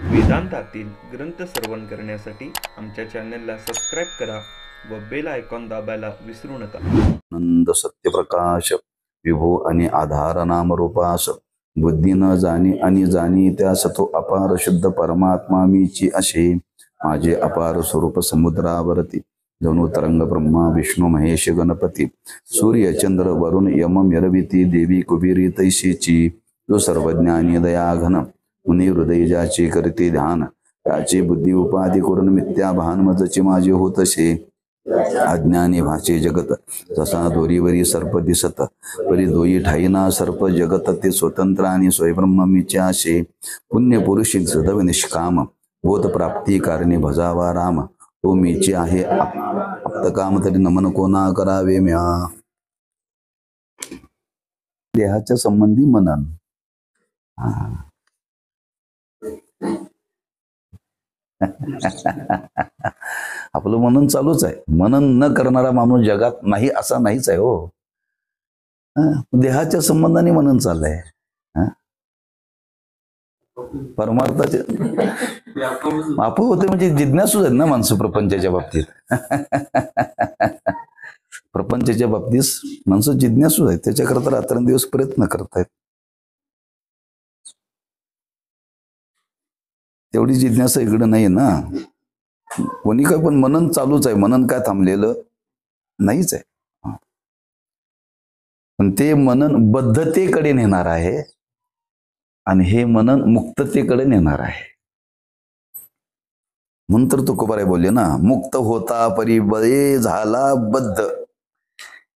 वेदांतातील ग्रंथ श्रवण करण्यासाठी आमच्या चॅनलला सबस्क्राईब करा व बेल आयकॉन दाबायला विसरू नका. आनंद सत्यप्रकाश विभू आणि आधार नाम रूपास बुद्धी न जाणी आणि जाणी त्यास तो अपार शुद्ध परमात्मा मीची असे माझे अपार स्वरूप समुद्रावरती जणू तरंग ब्रह्मा विष्णू महेश गणपती सूर्य चंद्र वरुण यम मिरविती देवी कुबेरी तैशीची जो सर्वज्ञानी दयाघन मुनी हृदय ज्याची करते ध्यान त्याची बुद्धी उपाधी करून मिथ्या भान मजची माझे होतसे अज्ञानी भाचे जगत जसा दोरीवरी सर्प दिसत परी दोई ठाईना सर्प जगत ते स्वतंत्र आणि स्वयंब्रह्म मीचे असे पुण्य पुरुषी सदैव निष्काम बोध प्राप्ती कारणे भजावा राम तो मीचे आहे काम तरी नमन कोणा करावे म्या. देहाच्या संबंधी मनन आपलं मनन चालूच आहे. मनन न करणारा माणूस जगात नाही असा नाहीच आहे हो. देहाच्या संबंधाने मनन चाललंय. परमार्थाचे आप होते म्हणजे जिज्ञासूच आहेत ना माणसं प्रपंचाच्या बाबतीत. प्रपंचाच्या बाबतीत माणसं जिज्ञासूच आहेत. त्याच्याकरता रात्रंदिवस प्रयत्न करतायत. तेवढी जिज्ञासा इकडं नाही ना. कोणी काय पण मनन चालूच आहे. मनन काय थांबलेलं नाहीच आहे. पण ते मनन बद्धतेकडे नेणार आहे आणि हे मनन मुक्ततेकडे नेणार आहे. म्हणून तर तुकोबाराय बोलले ना, मुक्त होता परिबळे झाला बद्ध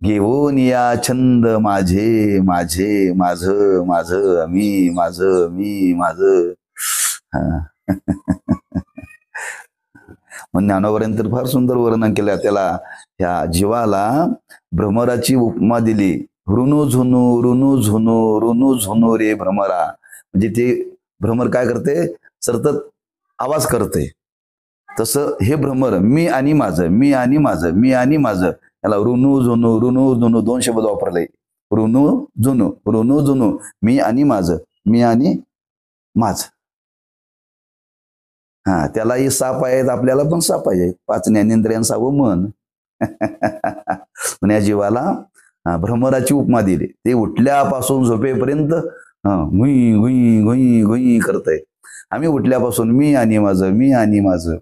घेऊन या छंद माझे माझे माझ माझ मी माझ मी माझ. मग ज्ञानोबरांनी तर फार सुंदर वर्णन केलं. त्याला ह्या जीवाला भ्रमराची उपमा दिली. ऋणू झुनू ऋणू झुनू ऋणू झुनू रे भ्रमरा. म्हणजे ते भ्रमर काय करते, सतत आवाज करते. तसं हे भ्रमर मी आणि माझं मी आणि माझं मी आणि माझं याला ऋणू झुनू दोन शब्द वापरले. ऋणू झुनू मी आणि माझं मी आणि माझं. त्यालाही साप आहेत, आपल्याला पण साप आहे. 5 ज्ञानेंद्रियांसावं मन. पण या जीवाला भ्रमराची उपमा दिली. ते उठल्यापासून झोपेपर्यंत घुई घुई घुई घुई करतय. आम्ही उठल्यापासून मी आणि माझं मी आणि माझं.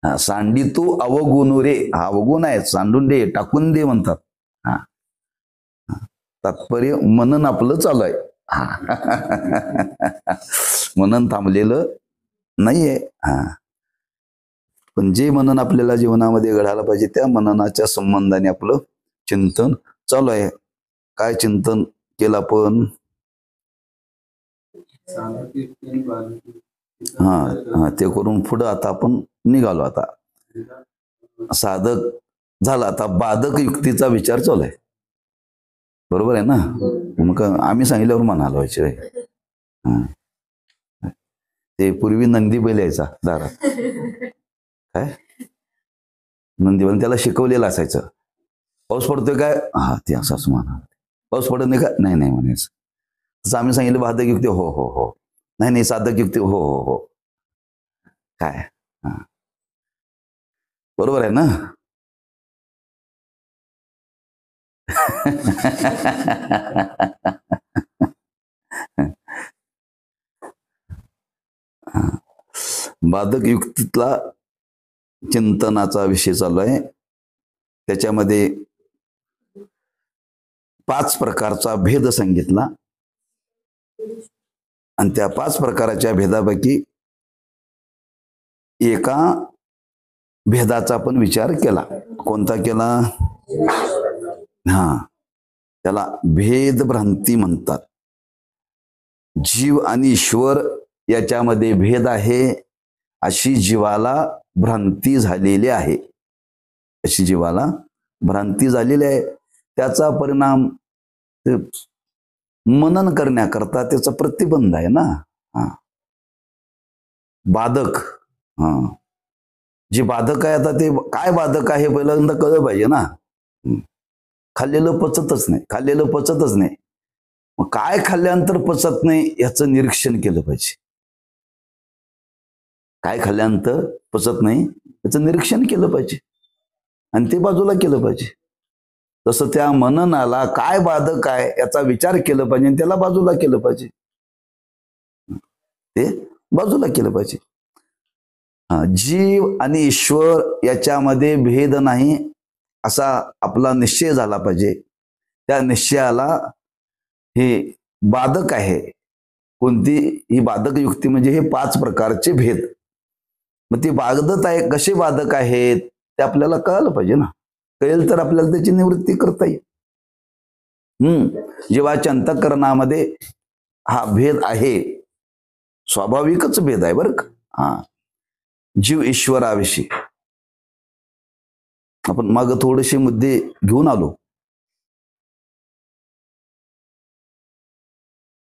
सांडी तू अवगुण रे. हा अवगुण आहे, सांडून दे टाकून दे म्हणतात. तात्पर्य मनन आपलं चालू आहे. मनन थांबलेलं नाहीये. पण जे मनन आपल्याला जीवनामध्ये घडायला पाहिजे त्या मननाच्या संबंधाने आपलं चिंतन चालू आहे. काय चिंतन केलं आपण? ते करून पुढं आता आपण निघालो. आता साधक झाला, आता बाधक युक्तीचा विचार चालू आहे. बरोबर आहे ना. मग आम्ही सांगितल्यावर म्हणालो व्हायचे. ते पूर्वी नंदी बैल यायचा दारात. काय नंदी बैल त्याला शिकवलेलं असायचं. पाऊस पडतोय काय, ते असंच म्हणा. पाऊस पडत नाही का, नाही नाही म्हणायचं. तसं आम्ही सांगितलं बाधक युक्ती, हो हो हो. नाही नाही साधक युक्ती, हो हो हो. काय बरोबर आहे ना. बाधक युक्तीतला चिंतनाचा विषय चालू आहे. त्याच्यामध्ये 5 प्रकारचा भेद सांगितला आणि त्या 5 प्रकारच्या भेदापैकी एका भेदाचा पण विचार केला. कोणता केला? त्याला भेद भ्रांती म्हणतात. जीव आणि ईश्वर याच्यामध्ये भेद आहे अशी जीवाला भ्रांती झालेली आहे. अशी जीवाला भ्रांती झालेली आहे. त्याचा परिणाम मनन करण्याकरता त्याचा प्रतिबंध आहे ना. बाधक जे बाधक आहे, आता ते काय बाधक आहे पहिल्यांदा कळलं पाहिजे ना. खाल्लेलं पचतच नाही, खाल्लेलं पचतच नाही. मग काय खाल्ल्यानंतर पचत नाही याचं निरीक्षण केलं पाहिजे. काय खाल्ल्यानंतर पचत नाही त्याचं निरीक्षण केलं पाहिजे आणि ते बाजूला केलं पाहिजे. तसं त्या मननाला काय बाधक आहे याचा विचार केला पाहिजे आणि त्याला बाजूला केलं पाहिजे. ते बाजूला केलं पाहिजे. जीव आणि ईश्वर याच्यामध्ये भेद नाही असा आपला निश्चय झाला पाहिजे. त्या निश्चयाला हे बाधक आहे. कोणती ही बाधक युक्ती म्हणजे हे 5 प्रकारचे भेद. मग ती बाधक आहे, कसे बाधक आहेत ते आपल्याला कळायला पाहिजे ना. कळेल तर आपल्याला त्याची निवृत्ती करता येईल. जीवाच्या अंतःकरणामध्ये हा भेद आहे, स्वाभाविकच भेद आहे बरं का. जीव ईश्वराविषयी आपण मग थोडेसे मुद्दे घेऊन आलो.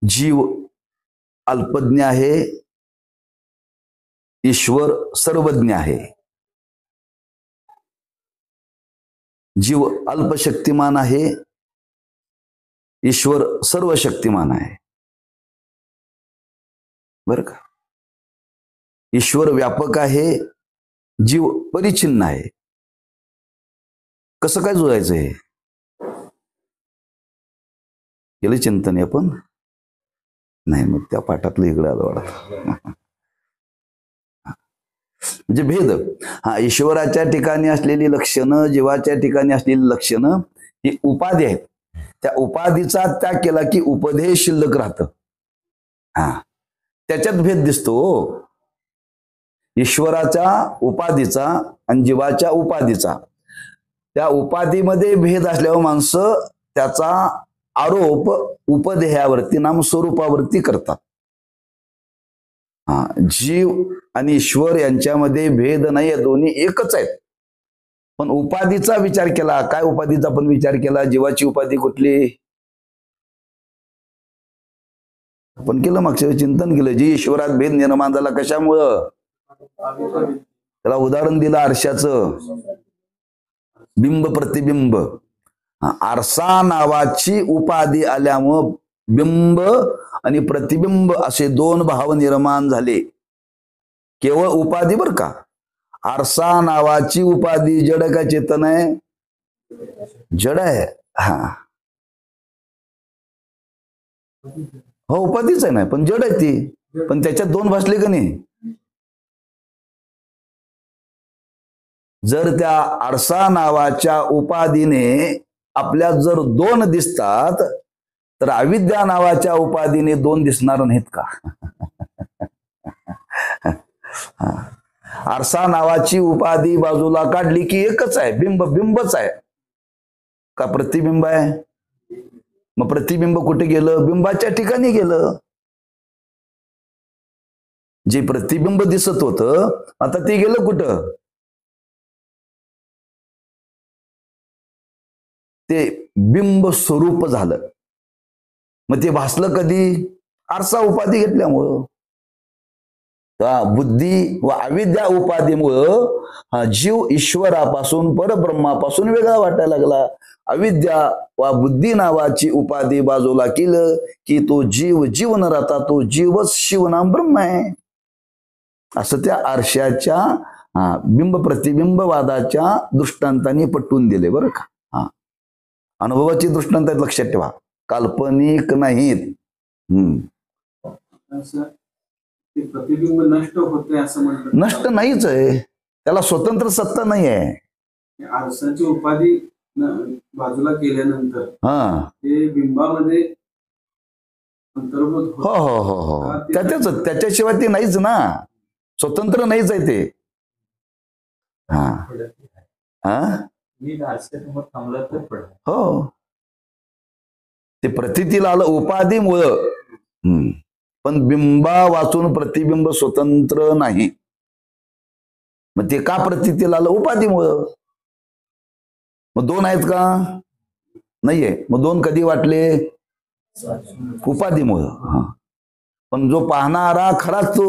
जीव अल्पज्ञ आहे, ईश्वर सर्वज्ञ आहे. जीव अल्पशक्तिमान आहे, ईश्वर सर्व शक्तिमान आहे बरं का. ईश्वर व्यापक आहे, जीव परिच्छिन्न आहे. कसं काय जुळायचं हे केलं चिंतन आपण नाही. मग त्या पाठातलं इकडे आलं वाटत. म्हणजे भेद ईश्वराच्या ठिकाणी असलेली लक्षणं, जीवाच्या ठिकाणी असलेली लक्षणं ही उपाधी आहेत. त्या उपाधीचा त्याग केला की उपदेश शिल्लक राहतं. त्याच्यात भेद दिसतो. ईश्वराच्या उपाधीचा आणि जीवाच्या उपाधीचा, त्या उपाधीमध्ये भेद असल्यावर माणसं त्याचा आरोप उपदेहावरती, नामस्वरूपावरती करतात. जीव आणि ईश्वर यांच्यामध्ये भेद नाही, दोन्ही एकच आहेत. पण उपाधीचा विचार केला. काय उपाधीचा पण विचार केला? जीवाची उपाधी कुठली आपण केलं, मागच्या चिंतन केलं. जी ईश्वरात भेद निर्माण झाला कशामुळं? त्याला उदाहरण दिलं आरशाचं. बिंब प्रतिबिंब. आरसा नावाची उपाधी आल्यामुळं बिंब आणि प्रतिबिंब असे 2 भाव निर्माण झाले. केवळ उपाधी बर का. आरसा नावाची उपाधी जड का चेतन आहे? जड आहे. हो उपाधीच आहे ना, पण जड आहे ती. पण त्याच्यात 2 भासले का नाही? जर त्या आरसा नावाच्या उपाधीने आपल्या जर 2 दिसतात तर अविद्या नावाच्या उपाधीने 2 दिसणार नाहीत का? आरसा नावाची उपाधी बाजूला काढली की एकच आहे, बिंब बिंबच आहे का प्रतिबिंब आहे? मग प्रतिबिंब कुठे गेलं? बिंबाच्या ठिकाणी गेलं. जे प्रतिबिंब दिसत होतं आता ते गेलं कुठं? ते बिंब स्वरूप झालं. मग ते भासलं कधी? आरसा उपाधी घेतल्यामुळं. बुद्धी व अविद्या उपाधीमुळं जीव ईश्वरापासून, परब्रह्मापासून वेगळा वाटायला लागला. अविद्या व बुद्धी नावाची उपाधी बाजूला केलं की तो जीव जीव न राहता तो जीवच शिवनाम ब्रह्म आहे. असं त्या आरशाच्या बिंब प्रतिबिंबवादाच्या दृष्टांताने पटवून दिले बरं का. अनुभवाची दृष्टांत लक्षात ठेवा, काल्पनिक नाहीत. प्रतिबिंब नष्ट होते असं म्हणतात. नष्ट नाहीच आहे, त्याला स्वतंत्र सत्ता नाही आहे. आरसाची उपाधी बाजूला केल्यानंतर ते बिंबामध्ये अंतर्भूत हो हो हो हो त्याच्याशिवाय ते नाहीच ना, स्वतंत्र नाहीच आहे ते. हो ते प्रतीतीला आलं उपाधीमुळं. पण बिंबा वाचून प्रतिबिंब स्वतंत्र नाही. मग ते का प्रतीतीला आलं? उपाधीमुळं. मग 2 आहेत का? नाहीये. मग 2 कधी वाटले? उपाधीमुळं. पण जो पाहणारा खराच तो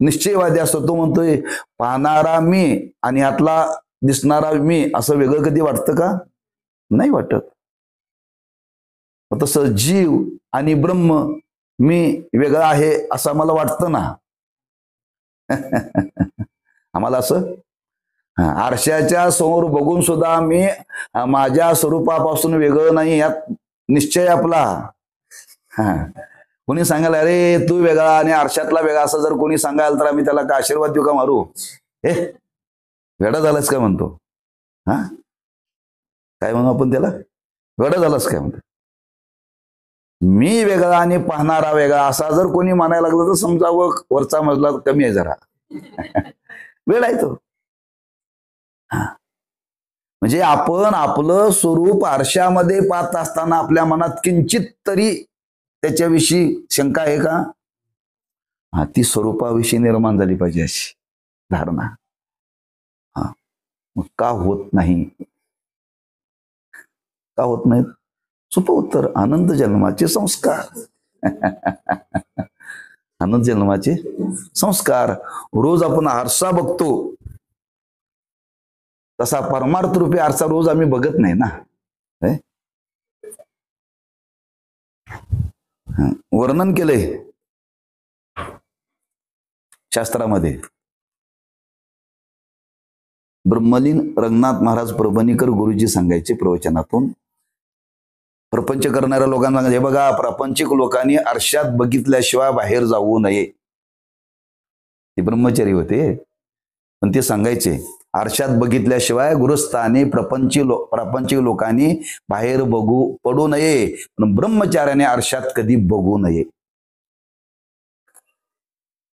निश्चयवादी असतो, तो म्हणतोय पाहणारा मी आणि यातला दिसणारा मी असं वेगळं कधी वाटतं का? नाही वाटत. तसं जीव आणि ब्रह्म मी वेगळा आहे असं मला वाटतं ना. आम्हाला असं आरशाच्या समोर बघून सुद्धा मी माझ्या स्वरूपापासून वेगळं नाही यात निश्चय आपला. कोणी सांगाल अरे तू वेगळा आणि आरशातला वेगळा असं जर कोणी सांगाल तर आम्ही त्याला का आशीर्वाद देऊ का मारू? हे वेडा झालास काय म्हणतो? काय म्हणू आपण त्याला? वेडा झालास काय म्हणतो? मी वेगळा आणि पाहणारा वेगळा असा जर कोणी म्हणायला लागलं तर समजावं वरचा मजला कमी आहे जरा. वेळ आहे तो. म्हणजे आपण आपलं स्वरूप आरशामध्ये पाहत असताना आपल्या मनात किंचित तरी त्याच्याविषयी शंका आहे का? ती स्वरूपाविषयी निर्माण झाली पाहिजे अशी धारणा. मग का होत नाही? का होत नाहीत? सोपं उत्तर, आनंद जन्माचे संस्कार. आनंद जन्माचे संस्कार. रोज आपण आरसा बघतो तसा परमार्थ रूपी आरसा रोज आम्ही बघत नाही ना. वर्णन केलंय शास्त्रामध्ये. ब्रह्मलीन रंगनाथ महाराज परभणीकर गुरुजी सांगायचे प्रवचनातून. प्रपंच करणाऱ्या लोकांना सांगायचे, हे बघा प्रापंचिक लोकांनी आरशात बघितल्याशिवाय बाहेर जाऊ नये. ते ब्रह्मचारी होते पण ते सांगायचे आरशात बघितल्याशिवाय गृहस्थाने प्रापंचिक लोकांनी बाहेर पडू नये, पण ब्रह्मचार्याने आरशात कधी बघू नये.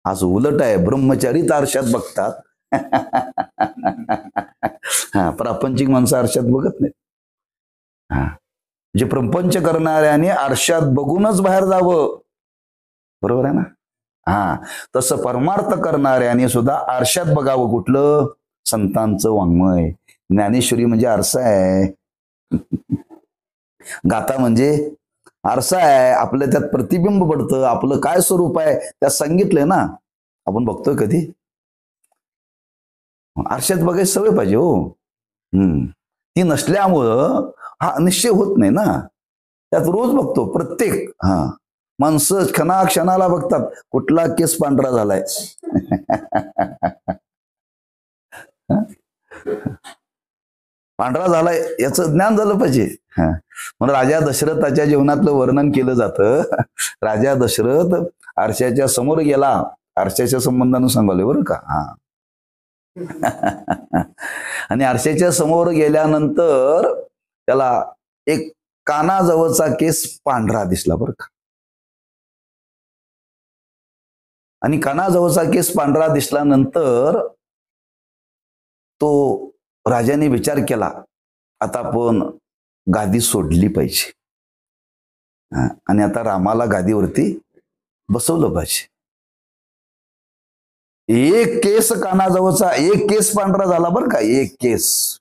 आज उलट आहे, ब्रह्मचारीच आरशात बघतात. प्रापंचिक माणसं आरशात बघत नाहीत. म्हणजे प्रपंच करणाऱ्याने आरशात बघूनच बाहेर जावं. बरोबर आहे ना? तसं परमार्थ करणाऱ्याने सुद्धा आरशात बघावं. कुठलं? संतांचं वाङ्मय. ज्ञानेश्वरी म्हणजे आरसा आहे. गाथा म्हणजे आरसा आहे. आपलं त्यात प्रतिबिंब पडतं. आपलं काय स्वरूप आहे त्यात सांगितलंय ना. आपण बघतोय कधी? आरशात बघायची सवय पाहिजे हो. ती नसल्यामुळं हा निश्चय होत नाही ना. त्यात रोज बघतो प्रत्येक माणसं क्षणाला बघतात कुठला केस पांढरा झालाय. पांढरा झालाय याचं ज्ञान झालं पाहिजे. म्हणून राजा दशरथाच्या जीवनातलं वर्णन केलं जातं. राजा दशरथ आरशाच्या समोर गेला. आरशाच्या संबंधानं सांगाले बरं का. आणि आरशाच्या समोर गेल्यानंतर त्याला एक कानाजवळचा केस पांढरा दिसला बरं का. आणि कानाजवळचा केस पांढरा दिसल्यानंतर तो राजाने विचार केला आता आपण गादी सोडली पाहिजे आणि आता रामाला गादीवरती बसवलं पाहिजे. एक केस कानाजवळचा, एक केस पांढरा झाला बरं का. एक केस.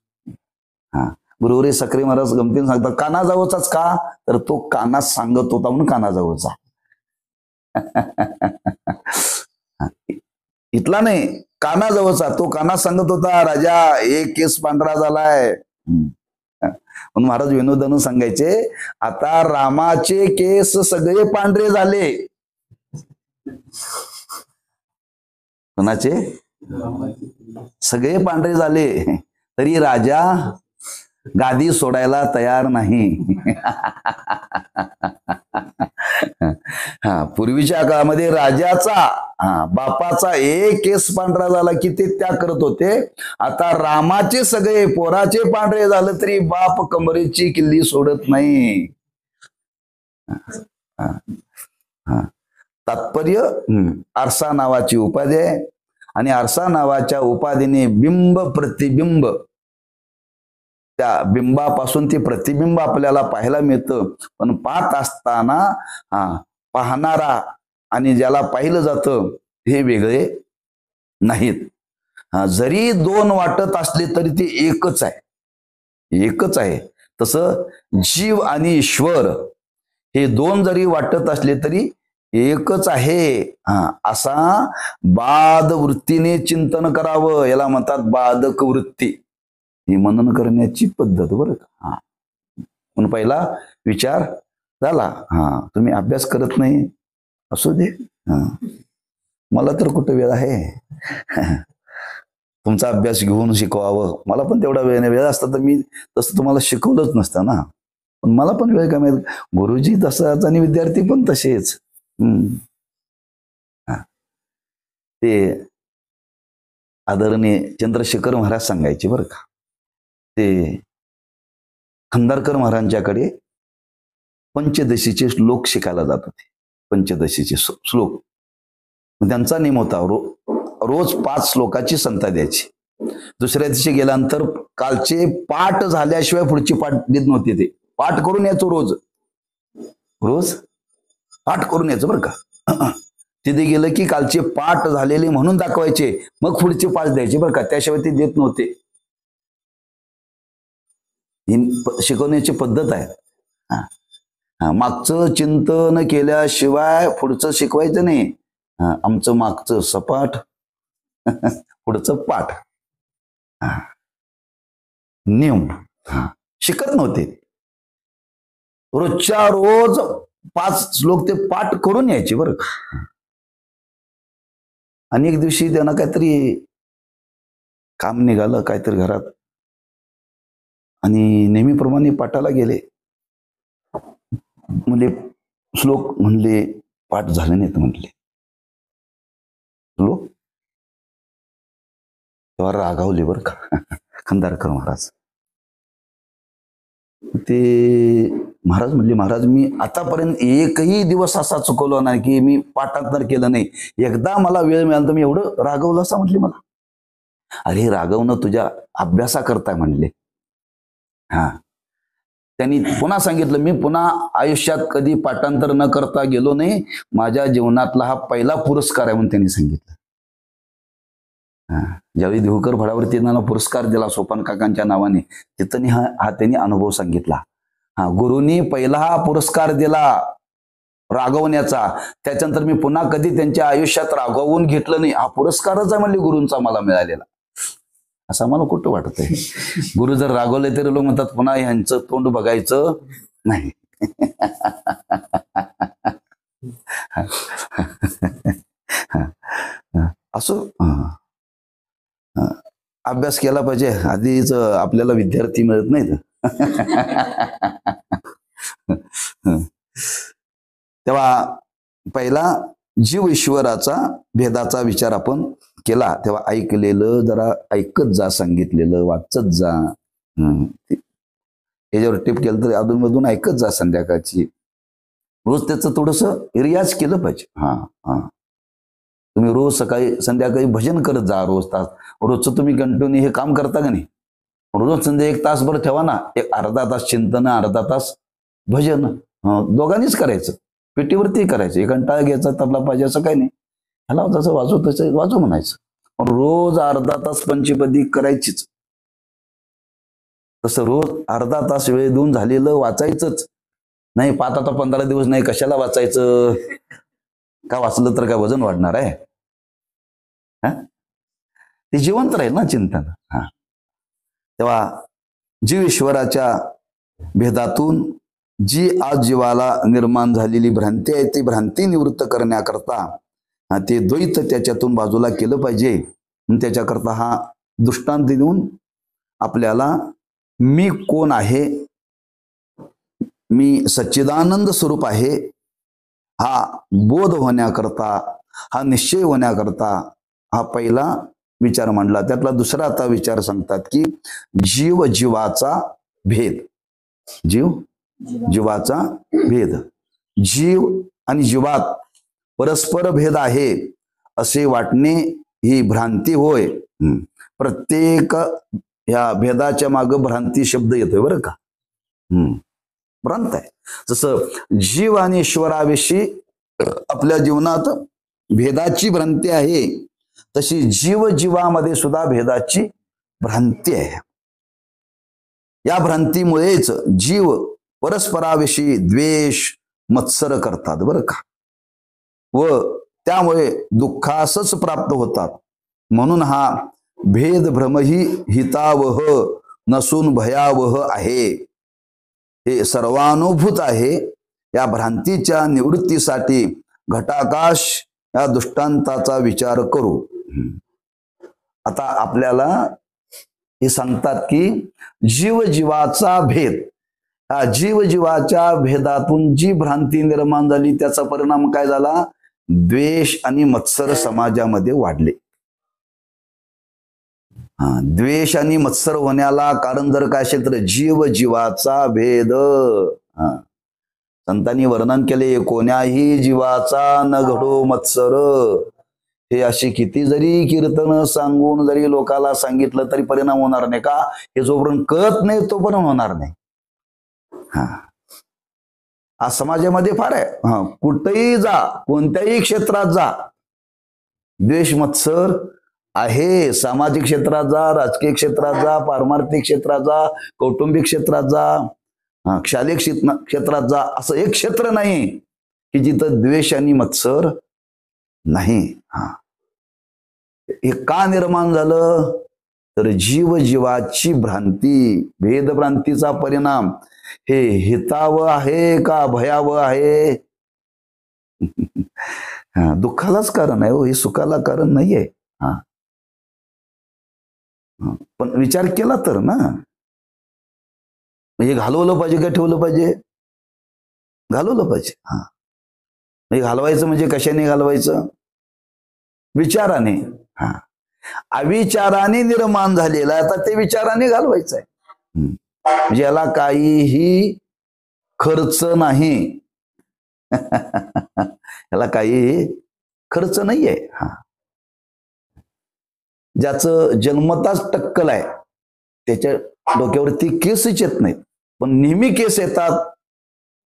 गुरुवरी सक्री महाराज गमतीने सांगतात कानाजवळचाच का, तर तो कानात सांगत होता म्हणून कानाजवळचा. इथला नाही, कानाजवळचा. तो कानात सांगत होता राजा एक केस पांढरा झालाय. म्हणून महाराज विनोदानं सांगायचे आता रामाचे केस सगळे पांढरे झाले. कोणाचे? सगळे पांढरे झाले तरी राजा गादी सोडायला तयार नाही. पूर्वीच्या काळामध्ये राजाचा बापाचा एक केस पांढरा झाला की ते त्याग करत होते. आता रामाचे सगळे पोराचे पांढरे झालं तरी बाप कमरेची किल्ली सोडत नाही. तात्पर्य आरसा नावाची उपाधी आहे आणि आरसा नावाच्या उपाधीने बिंब प्रतिबिंब, त्या बिंबापासून ते प्रतिबिंब आपल्याला पाहायला मिळतं. पण पाहत असताना पाहणारा आणि ज्याला पाहिलं जातं हे वेगळे नाहीत. जरी दोन वाटत असले तरी ते एकच आहे. एकच आहे. तसं जीव आणि ईश्वर हे दोन जरी वाटत असले तरी एकच आहे. असा बाद वृत्तीने चिंतन करावं. याला म्हणतात बाधक वृत्ती. ही मनन करण्याची पद्धत बरं का. पण पहिला विचार झाला तुम्ही अभ्यास करत नाही असू दे. मला तर कुठं वेळ आहे तुमचा अभ्यास घेऊन शिकवावं, मला पण तेवढा वेळ नाही. वेळ असता तर मी तसं तुम्हाला शिकवलंच नसतं ना. पण मला पण वेळ कमी, गुरुजी तसाच आणि विद्यार्थी पण तसेच. ते आदरणीय चंद्रशेखर महाराज सांगायचे बरं का, ते खंदारकर महाराजांच्याकडे पंचदशीचे श्लोक शिकायला जात होते. पंचदशीचे श्लोक त्यांचा नियम होता, रोज 5 श्लोकाची संथा द्यायची. दुसऱ्या दिवशी गेल्यानंतर कालचे पाठ झाल्याशिवाय पुढची पाठ देत नव्हते. ते पाठ करून यायचो, रोज रोज पाठ करून यायचं बरं का. तिथे गेलं की कालचे पाठ झालेले म्हणून दाखवायचे, मग पुढचे पाठ द्यायचे बरं का, त्याशिवाय ते देत नव्हते. ही शिकवण्याची पद्धत आहे. मागचं चिंतन केल्याशिवाय पुढचं शिकवायचं नाही. आमचं मागचं सपाट पुढचं पाठ, नियम शिकत नव्हते. रोजच्या रोज 5 श्लोक ते पाठ करून यायचे बरं का. आणि एक दिवशी त्यांना काहीतरी काम निघालं काहीतरी घरात, आणि नेहमीप्रमाणे पाठाला गेले. म्हणजे श्लोक म्हणले पाठ झाले नाहीत म्हटले. श्लोक तेव्हा रागावले बरं का खंदारकर महाराज. ते महाराज म्हणले, महाराज मी आतापर्यंत एकही दिवस असा चुकवला नाही की मी पाठांतर केलं नाही. एकदा मला वेळ मिळाला तर मी एवढं रागवलं असं म्हटले मला. अरे रागवणं तुझ्या अभ्यासा करताय म्हणले. त्यांनी पुन्हा सांगितलं, मी पुन्हा आयुष्यात कधी पाठांतर न करता गेलो नाही, माझ्या जीवनातला हा पहिला पुरस्कार आहे म्हणून त्यांनी सांगितलं. ज्यावेळी देहूकर फळावरती त्यांना पुरस्कार दिला सोपान काकांच्या नावाने, तिथं हा त्यांनी अनुभव सांगितला. गुरुनी पहिला हा पुरस्कार दिला रागवण्याचा, त्याच्यानंतर मी पुन्हा कधी त्यांच्या आयुष्यात रागवून घेतलं नाही. हा पुरस्कारच आहे म्हणले गुरूंचा मला मिळालेला. असं आम्हाला कुठं वाटतंय. गुरु जर रागवले तरी लोक म्हणतात पुन्हा ह्यांचं तोंड बघायचं नाही. असं अभ्यास केला पाहिजे. आधीच आपल्याला विद्यार्थी मिळत नाहीत. तेव्हा पहिला जीव ईश्वराचा भेदाचा विचार आपण केला, तेव्हा ऐकलेलं जरा ऐकत जा, सांगितलेलं वाचत जा. याच्यावर टिप केलं तर अधूनमधून ऐकत जा संध्याकाळची. रोज त्याचं थोडस रियाज केलं पाहिजे. तुम्ही रोज सकाळी संध्याकाळी भजन करत जा. रोज तास रोजचं तुम्ही कंटिन्यू हे काम करता का नाही? रोज संध्या 1 तासभर ठेवा ना. एक अर्धा तास चिंतन, अर्धा तास भजन, दोघांनीच करायचं. पेटीवरती करायचं. 1 घंटा घ्यायचा तबला पाहिजे असं काही नाही. ह्याला जसं वाजव तसं वाजव म्हणायचं. रोज अर्धा तास पंचपदी करायचीच. तसं रोज अर्धा तास वेळ देऊन झालेलं वाचायचंच नाही. पाच आता 15 दिवस नाही, कशाला वाचायचं? का वाचलं तर काय वजन वाढणार आहे? ते जिवंत राहील ना चिंतन. तेव्हा जीव ईश्वराच्या भेदातून जी आज जीवाला निर्माण झालेली भ्रांती आहे, ती भ्रांती निवृत्त करण्याकरता ते द्वैत त्याच्यातून बाजूला केलं पाहिजे. त्याच्याकरता हा दृष्टांत देऊन आपल्याला मी कोण आहे, मी सच्चिदानंद स्वरूप आहे, हा बोध होण्याकरता, हा निश्चय होण्याकरता हा पहिला विचार मांडला. त्यातला दुसरा आता विचार सांगतात की जीव जीवाचा भेद. जीव जीवाचा भेद. जीव आणि जीवात परस्पर भेद आहे असे वाटणे ही भ्रांती होय. प्रत्येक ह्या भेदाच्या मागे भ्रांती शब्द येतोय बरं का. भ्रांत आहे. जसं जीव आणि ईश्वराविषयी आपल्या जीवनात भेदाची भ्रांती आहे, तशी जीव जीवामध्ये सुद्धा भेदाची भ्रांती आहे. या भ्रांतीमुळेच जीव परस्पराविषयी द्वेष मत्सर करतात बरं का, व त्यामुळे दुःखासच प्राप्त होतात. म्हणून हा भेद भ्रमही हितावह नसून भयावह आहे. हे सर्वानुभूत आहे. या भ्रांतीच्या निवृत्तीसाठी घटाकाश या दृष्टांताचा विचार करू. आता आपल्याला हे सांगतात की जीवजीवाचा भेद, हा जीवजीवाच्या भेदातून जी भ्रांती निर्माण झाली त्याचा परिणाम काय झाला? द्वेष आणि मत्सर समाजामध्ये वाढले. द्वेष आणि मत्सर होण्याला कारण जर काय असेल तर जीवजीवाचा भेद. संतांनी वर्णन केले, कोण्याही जीवाचा न घडो मत्सर. हे अशी किती जरी कीर्तन सांगून जरी लोकाला सांगितलं तरी परिणाम होणार नाही का? हे जोपर्यंत कळत नाही तोपर्यंत होणार नाही. आज समाजामध्ये फार आहे. कुठेही जा, कोणत्याही क्षेत्रात जा, द्वेष मत्सर आहे. सामाजिक क्षेत्रात जा, राजकीय क्षेत्रात जा, पारमार्थिक क्षेत्रात जा, कौटुंबिक क्षेत्रात जा, शालेय क्षेत्रात जा, असं एक क्षेत्र नाही की जिथं द्वेष आणि मत्सर नाही. हे का निर्माण झालं? तर जीवजीवाची भ्रांती, भेदभ्रांतीचा परिणाम. हे हितावं आहे का भयावं आहे? दुःखालाच कारण आहे हो, हे सुखाला कारण नाहीये. पण विचार केला तर ना, म्हणजे घालवलं पाहिजे का ठेवलं पाहिजे? घालवलं पाहिजे. म्हणजे घालवायचं म्हणजे कशाने घालवायचं? विचाराने. अविचाराने निर्माण झालेला आता ते विचाराने घालवायचं आहे. म्हणजे याला काहीही खर्च नाही. याला काही खर्च नाहीये. ज्याचं जन्मताच टक्कल आहे त्याच्या डोक्यावरती केसच येत नाहीत, पण नेहमी केस येतात,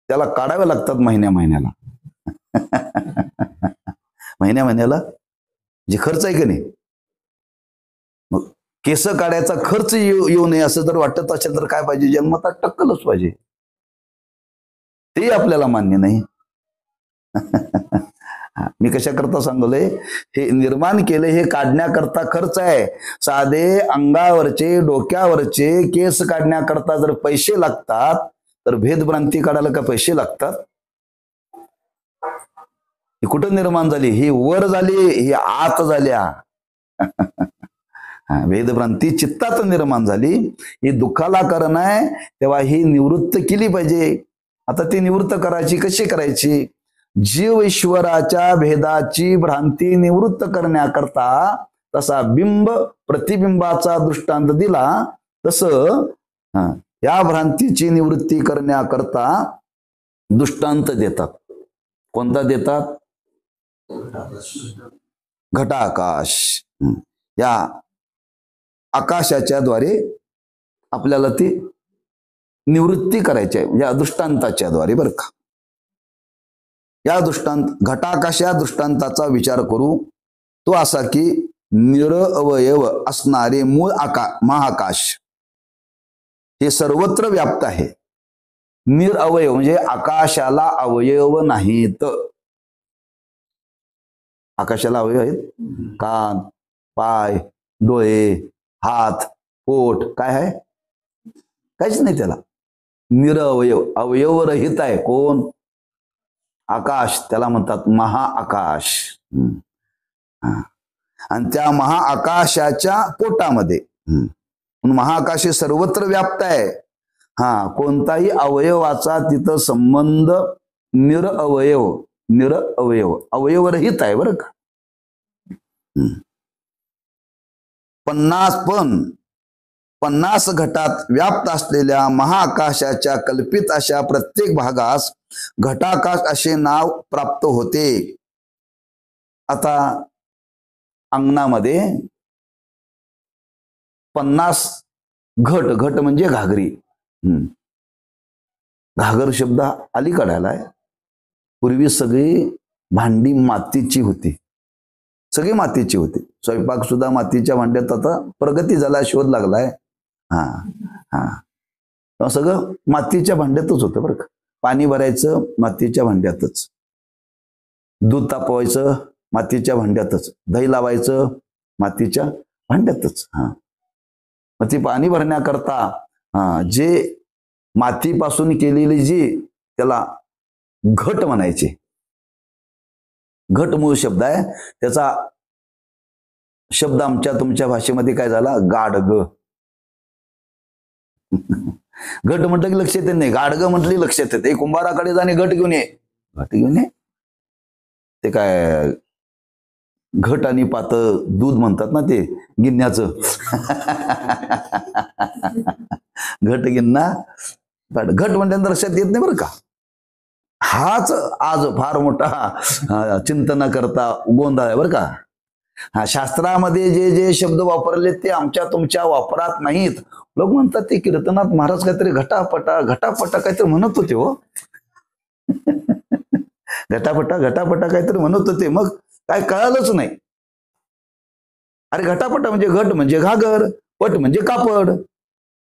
त्याला काढावे लागतात महिन्या महिन्याला. महिन्या महिन्याला जे खर्च आहे की नाही, मग केस काढायचा खर्च येऊ नये असं जर वाटत असेल तर काय पाहिजे? जन्मता टक्कलच पाहिजे. ते आपल्याला मान्य नाही. मी कशा करता सांगलोय? हे निर्माण केले हे काढण्याकरता खर्च आहे. साधे अंगावरचे डोक्यावरचे केस काढण्याकरता जर पैसे लागतात तर भेदभ्रांती काढायला का पैसे लागतात? ही कुठं निर्माण झाली? ही वर झाली, ही आत झाल्या. भेदभ्रांती चित्तात निर्माण झाली, ही दुःखाला कारण आहे. तेव्हा ही निवृत्त केली पाहिजे. आता ती निवृत्त करायची कशी करायची? जीव ईश्वराच्या भेदाची भ्रांती निवृत्त करण्याकरता तसा बिंब प्रतिबिंबाचा दृष्टांत दिला, तसं या भ्रांतीची निवृत्ती करण्याकरता दृष्टांत देतात. कोणता देतात? घटाकाश. या आकाशाच्या द्वारे आपल्याला ती निवृत्ती करायची आहे, या दृष्टांताच्या द्वारे. बरं का? या घटाकाश या दृष्टांताचा विचार करू. तो असा की निरअवयव असणारे मूळ महाकाश हे सर्वत्र व्याप्त आहे. निरअवयव म्हणजे आकाशाला अवयव नाहीत. आकाशाला अवयव आहेत? कान, पाय, डोळे, हात, पोट, काय आहे? काहीच नाही त्याला. निरअवयव, अवयवरहित आहे. कोण? आकाश. त्याला म्हणतात महाआकाश. आणि त्या महाआकाशाच्या पोटामध्ये महाआकाश हे सर्वत्र व्याप्त आहे. कोणताही अवयवाचा तिथं संबंध निरअवयव, निरअवयव, अवयवरहित आहे. बरं का? 50 घटात व्याप्त असलेल्या महाआकाशाच्या कल्पित अशा प्रत्येक भागास घटाकाश असे नाव प्राप्त होते. आता अंगणामध्ये 50 घट म्हणजे घागरी. घागर शब्द अलीकडे आलाय. पूर्वी सगळी भांडी मातीची होती, सगळी मातीची होती. स्वयंपाक सुद्धा मातीच्या भांड्यात आता प्रगती झाला, शोध लागलाय. सगळं मातीच्या भांड्यातच होतं. बरं का? पाणी भरायचं मातीच्या भांड्यातच, दूध तापवायचं मातीच्या भांड्यातच, दही लावायचं मातीच्या भांड्यातच. मग ती पाणी भरण्याकरता जे मातीपासून केलेली जी त्याला घट म्हणायचे, घट मूळ शब्द आहे, त्याचा शब्द आमच्या तुमच्या भाषेमध्ये काय झाला, गाडग. घट म्हटलं की लक्षात येत नाही, गाडग म्हटलं की लक्षात येते. कुंभाराकडे जाणे घट घेऊन ये, घट घेऊन ये. ते काय घट आणि पात दूध म्हणतात ना, ते गिन्याचं. घट गिन्ना घट म्हटल्यानंतर लक्षात येत नाही बरं का. हाच आज फार मोठा चिंतना करता गोंधळ आहे बरं का. शास्त्रामध्ये जे जे शब्द वापरले ते आमच्या तुमच्या वापरात नाहीत. लोक म्हणतात ते कीर्तनात महाराज काहीतरी घटापटा घटापटा काहीतरी म्हणत होते हो. घटापटा घटापटा काहीतरी म्हणत होते, मग काय कळालंच नाही. अरे घटापटा म्हणजे घट म्हणजे घागर, पट म्हणजे कापड.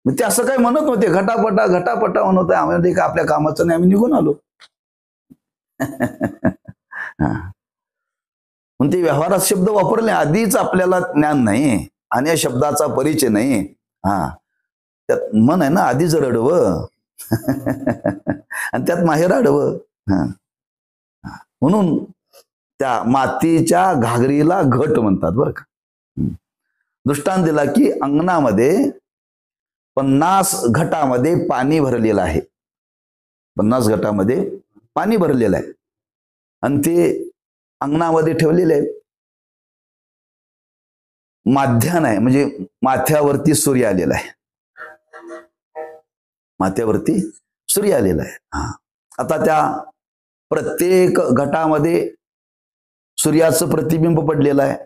मग ते असं काय म्हणत नव्हते, घटापटा घटापटा म्हणत होते. आम्ही का आपल्या कामाचं नाही, आम्ही निघून आलो. ते व्यवहारात शब्द वापरले, आधीच आपल्याला ज्ञान नाही आणि या शब्दाचा परिचय नाही. त्यात मन आहे ना, आधीच रडवं आणि त्यात माहेर आडवं. म्हणून त्या मातीच्या घागरीला घट म्हणतात बरं का. दृष्टांत दिला की अंगणामध्ये 50 घटामध्ये पाणी भरलेलं आहे. 50 घटामध्ये पाणी भरलेलं आहे आणि ते अंगणामध्ये ठेवलेले आहे. माध्यान आहे, म्हणजे माथ्यावरती सूर्य आलेला आहे. माथ्यावरती सूर्य आलेला आहे. आता त्या प्रत्येक घटामध्ये सूर्याचं प्रतिबिंब पडलेलं आहे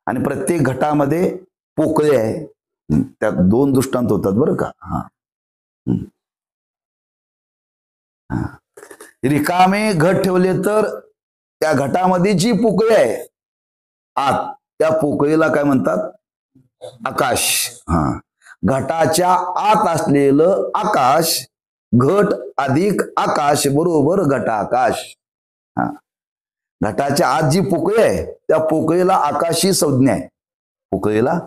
आणि प्रत्येक घटामध्ये पोकळे आहे. त्यात 2 दृष्टांत होतात बरं का. रिकामे घट ठेवले तर त्या घटामध्ये जी पोकळी आहे आत, त्या पोकळीला काय म्हणतात, आकाश. घटाच्या आत असलेलं आकाश, घट अधिक आकाश बरोबर घटाकाश. घटाच्या आत जी पोकळी आहे त्या पोकळीला आकाशी संज्ञा आहे. पोकळीला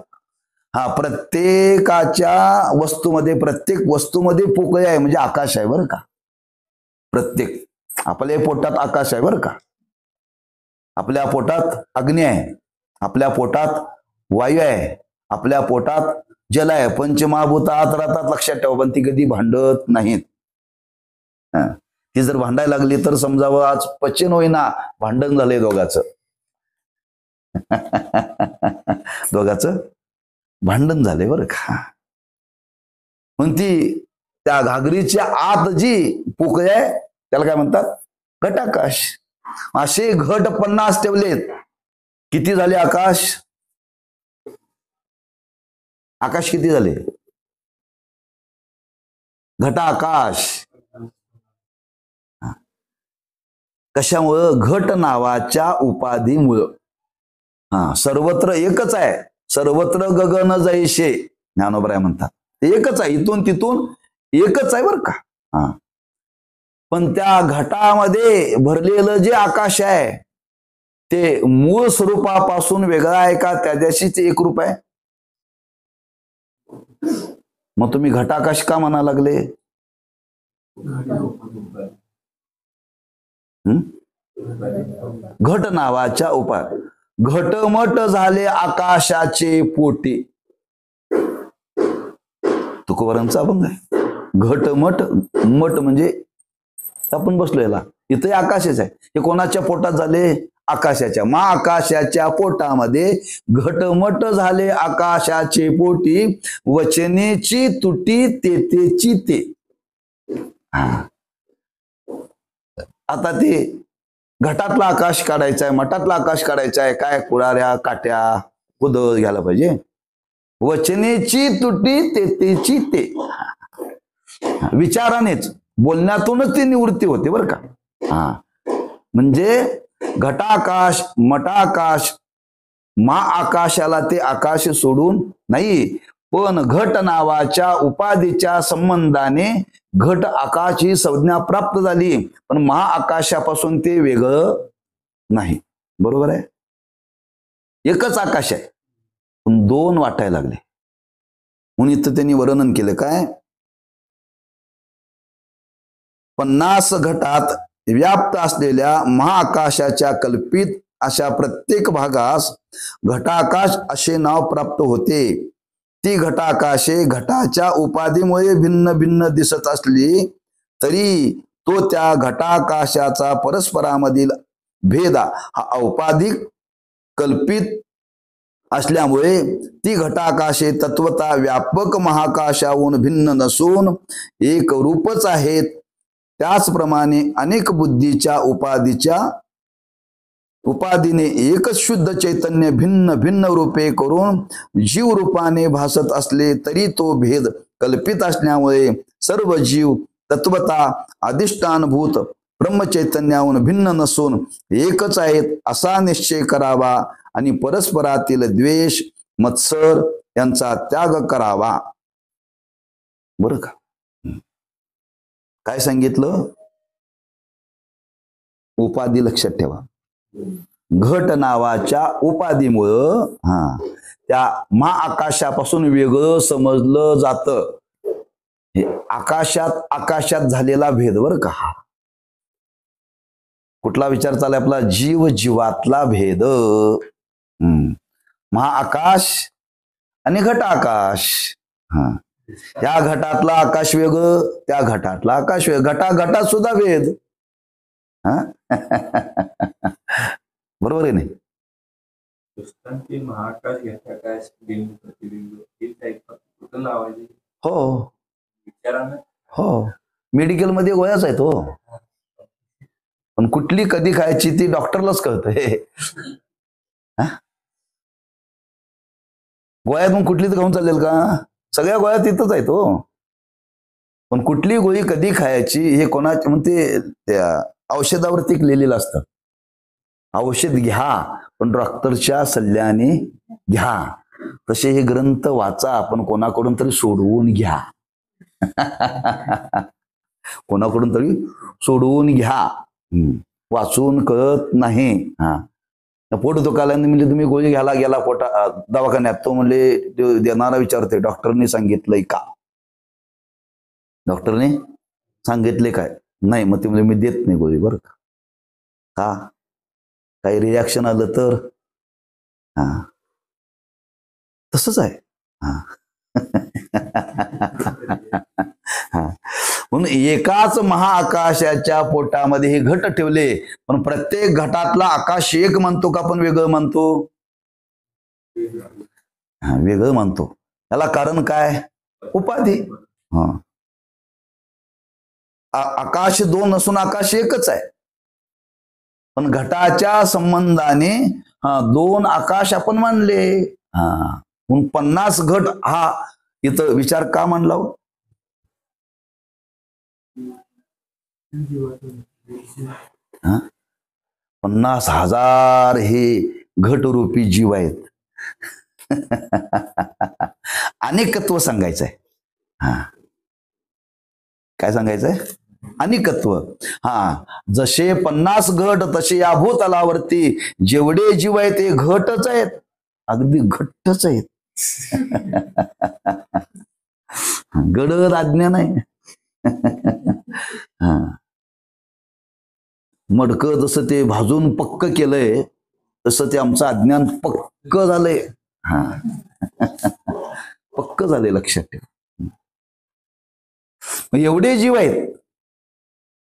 प्रत्येकाच्या वस्तूमध्ये, प्रत्येक वस्तूमध्ये पोकळी आहे म्हणजे आकाश आहे बरं का. प्रत्येक आपल्या पोटात आकाश आहे बरं का. आपल्या पोटात अग्नी आहे, आपल्या पोटात वायू आहे, आपल्या पोटात जल आहे. पंचमहाभूत आत राहतात, लक्षात ठेवा. पण ती कधी भांडत नाहीत. ती जर भांडायला लागली तर समजावं आज पचन होईना, भांडण झालंय दोघाचं. दोघाचं भांडण झालंय बरं का. मग ती त्या घागरीच्या आत जी पोकळी आहे त्याला काय म्हणतात, घटाकाश. असे घट 50 ठेवलेत. किती झाले आकाश? आकाश किती झाले? घटाकाश. कशामुळं? घट नावाच्या उपाधीमुळं. सर्वत्र एकच आहे. सर्वत्र गगन जैसे ज्ञानोबराय म्हणतात. एकच आहे, इथून तिथून एकच आहे बरं का. पण त्या घटामध्ये भरलेलं जे आकाश आहे ते मूळ स्वरूपापासून वेगळं आहे का, त्याच्याशीच एक रूप आहे? मग तुम्ही घटाकाश का म्हणा लागले? घट नावाच्या उपाय. घटमट झाले आकाशाचे पोटी. तुकोबारांचा अभंग आहे. घटमट, मठ म्हणजे आपण बसलो याला, इथे आकाशच आहे. हे कोणाच्या पोटात झाले? आकाशाच्या. आकाशाच्या पोटामध्ये घटमट झाले आकाशाचे पोटी, वचनेची तुटी तेतेची ते. आता ते घटातला आकाश काढायचा आहे, मठातला आकाश काढायचा आहे, काय कुळाऱ्या काट्या कुद घ्यायला पाहिजे. वचनेची तुटी तेतेची ते. विचारानेच, बोलण्यातूनच ती निवृत्ती होते बरं का. म्हणजे घटाकाश, मठाकाश, आकाशाला ते आकाश सोडून नाही, पण घट नावाच्या उपाधीच्या संबंधाने घट आकाश ही संज्ञा प्राप्त झाली, पण महाआकाशापासून ते वेगळं नाही. बरोबर आहे? एकच आकाश आहे पण 2 वाटायला लागले. म्हणून इथं त्यांनी वर्णन केलं काय, 50 घटात व्याप्त असलेल्या महाआकाशाच्या कल्पित अशा प्रत्येक भागास घटाकाश असे नाव प्राप्त होते. ती घटाकाशे घटाच्या उपाधीमुळे भिन्न भिन्न दिसत असली तरी तो त्या घटाकाशाचा परस्परामधील भेद हा औपाधिक कल्पित असल्यामुळे ती घटाकाशे तत्वता व्यापक महाकाशाहून भिन्न नसून एक रूपच आहेत. त्याचप्रमाणे अनेक बुद्धीच्या उपाधीने एकच शुद्ध चैतन्य भिन्न भिन्न रूपे करून जीव रूपाने भासत असले तरी तो भेद कल्पित असल्यामुळे सर्व जीव तत्वता अधिष्ठानभूत ब्रह्मचैतन्याहून भिन्न नसून एकच आहेत असा निश्चय करावा आणि परस्परातील द्वेष मत्सर यांचा त्याग करावा. बरं का? काय सांगितलं? उपाधी लक्षात ठेवा. घट नावाच्या उपाधीमुळं त्या महाआकाशापासून वेगळं समजलं जातं. हे आकाशात झालेला भेद बरं का. कुठला विचार चाललाय आपला? जीव जीवातला भेद. महाआकाश आणि घटाकाश. या घटातला आकाश वेगळं, त्या घटातला आकाश वेगळं. घटात सुद्धा भेद. बरोबर आहे नाही? महाकाश घटाकाश बिंब प्रतिबिंब हे टाईप कुठं लावायचे? हो विचारानं हो, मेडिकल मध्ये गोळ्याच आहे तो. पण कुठली कधी खायची ती डॉक्टरलाच कळतंय. गोळ्यात मग कुठली तर खाऊन चालेल का? सगळ्या गोळ्या तिथंच आहेत तो. पण कुठली गोळी कधी खायची हे कोणाचे म्हणते त्या औषधावरती लिहिलेलं असतं. औषध घ्या पण डॉक्टरच्या सल्ल्याने घ्या. तसे हे ग्रंथ वाचा पण कोणाकडून तरी सोडवून घ्या. कोणाकडून तरी सोडवून घ्या. वाचून कळत नाही. पोट दुखायला म्हणजे तुम्ही गोळी घ्यायला गेला दवाखान्यात, तो म्हणले देणारा विचारते डॉक्टरने सांगितलंय का? डॉक्टरने सांगितले काय? नाही. मग ते म्हणजे मी देत नाही गोळी. बरं का? काही रिॲक्शन आलं तर तसंच आहे. म्हणून एकाच महाआकाशाच्या पोटामध्ये हे घट ठेवले, पण प्रत्येक घटातला आकाश एक म्हणतो का पण वेगळं म्हणतो? वेगळं म्हणतो. त्याला कारण काय? उपाधी. आकाश दोन नसून आकाश एकच आहे. पण घटाच्या संबंधाने दोन आकाश आपण मानले. म्हणून 50 घट हा इथं विचार का मांडला? 50,000 हे घटरूपी जीव आहेत. अनेकत्व सांगायचंय. काय सांगायचंय? अनेकत्व. जसे 50 घट तसे या भूतलावरती जेवढे जीव आहेत ते घटच आहेत. अगदी घट्टच आहेत. गडद आज्ञा नाही. मडकं जसं ते भाजून पक्क केलंय तसं ते आमचं अज्ञान पक्क झालंय. पक्क झालंय. लक्षात ठेव. एवढे जीव आहेत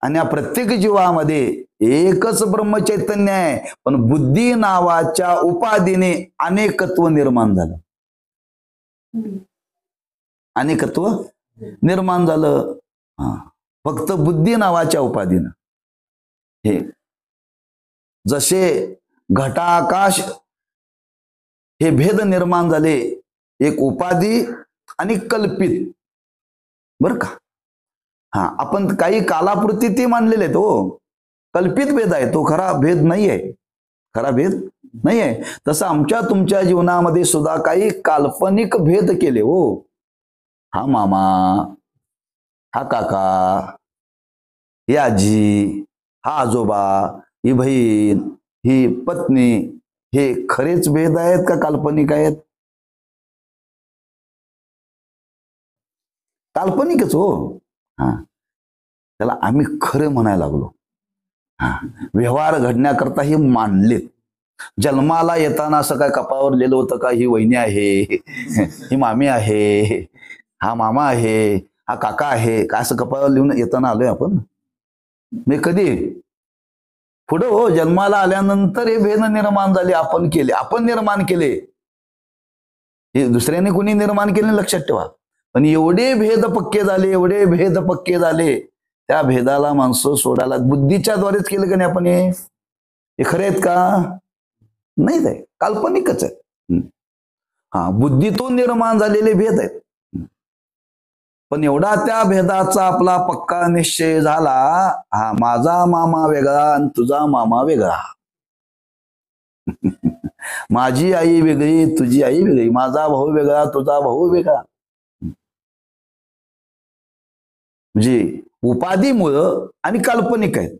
आणि या प्रत्येक जीवामध्ये एकच ब्रह्मचैतन्य आहे. पण बुद्धी नावाच्या उपाधीने अनेकत्व निर्माण झालं. अनेकत्व निर्माण झालं फक्त बुद्धी नावाच्या उपाधीनं. हे जसे घटाकाश हे भेद निर्माण झाले, एक उपाधी आणि कल्पित. बर का? आपण काही कालापुरती ते मानलेले आहेत. कल्पित भेद आहे तो. खरा भेद नाही आहे. खरा भेद नाही आहे. तसं आमच्या तुमच्या जीवनामध्ये सुद्धा काही काल्पनिक भेद केले. हा मामा, हा काका, ही आजी, हा आजोबा, ही बहीण, ही पत्नी, हे खरेच भेद आहेत का काल्पनिक आहेत? काल्पनिकच. त्याला आम्ही खरं म्हणायला लागलो. व्यवहार घडण्याकरता हे मानलेत. जन्माला येताना असं काय कपावर लिहिलं होतं का ही वहिनी आहे, ही मामी आहे, हा मामा आहे, हा काका आहे, काय असं कपावर लिहून येताना आलोय आपण? मी कधी पुढं हो जन्माला आल्यानंतर हे भेद निर्माण झाले, आपण केले, आपण निर्माण केले. हे दुसऱ्याने कोणी निर्माण केले लक्षात ठेवा. पण एवढे भेद पक्के झाले, एवढे भेद पक्के झाले, त्या भेदाला माणसं सोडायला बुद्धीच्या द्वारेच केलं का नाही आपण? हे खरे आहेत का? नाही, आहे काल्पनिकच आहे. बुद्धीतून निर्माण झालेले भेद आहेत. पण एवढा त्या भेदाचा आपला पक्का निश्चय झाला, हा माझा मामा वेगळा आणि तुझा मामा वेगळा, माझी आई वेगळी तुझी आई वेगळी, माझा भाऊ वेगळा तुझा भाऊ वेगळा. म्हणजे उपाधीमुळं आणि काल्पनिक आहेत.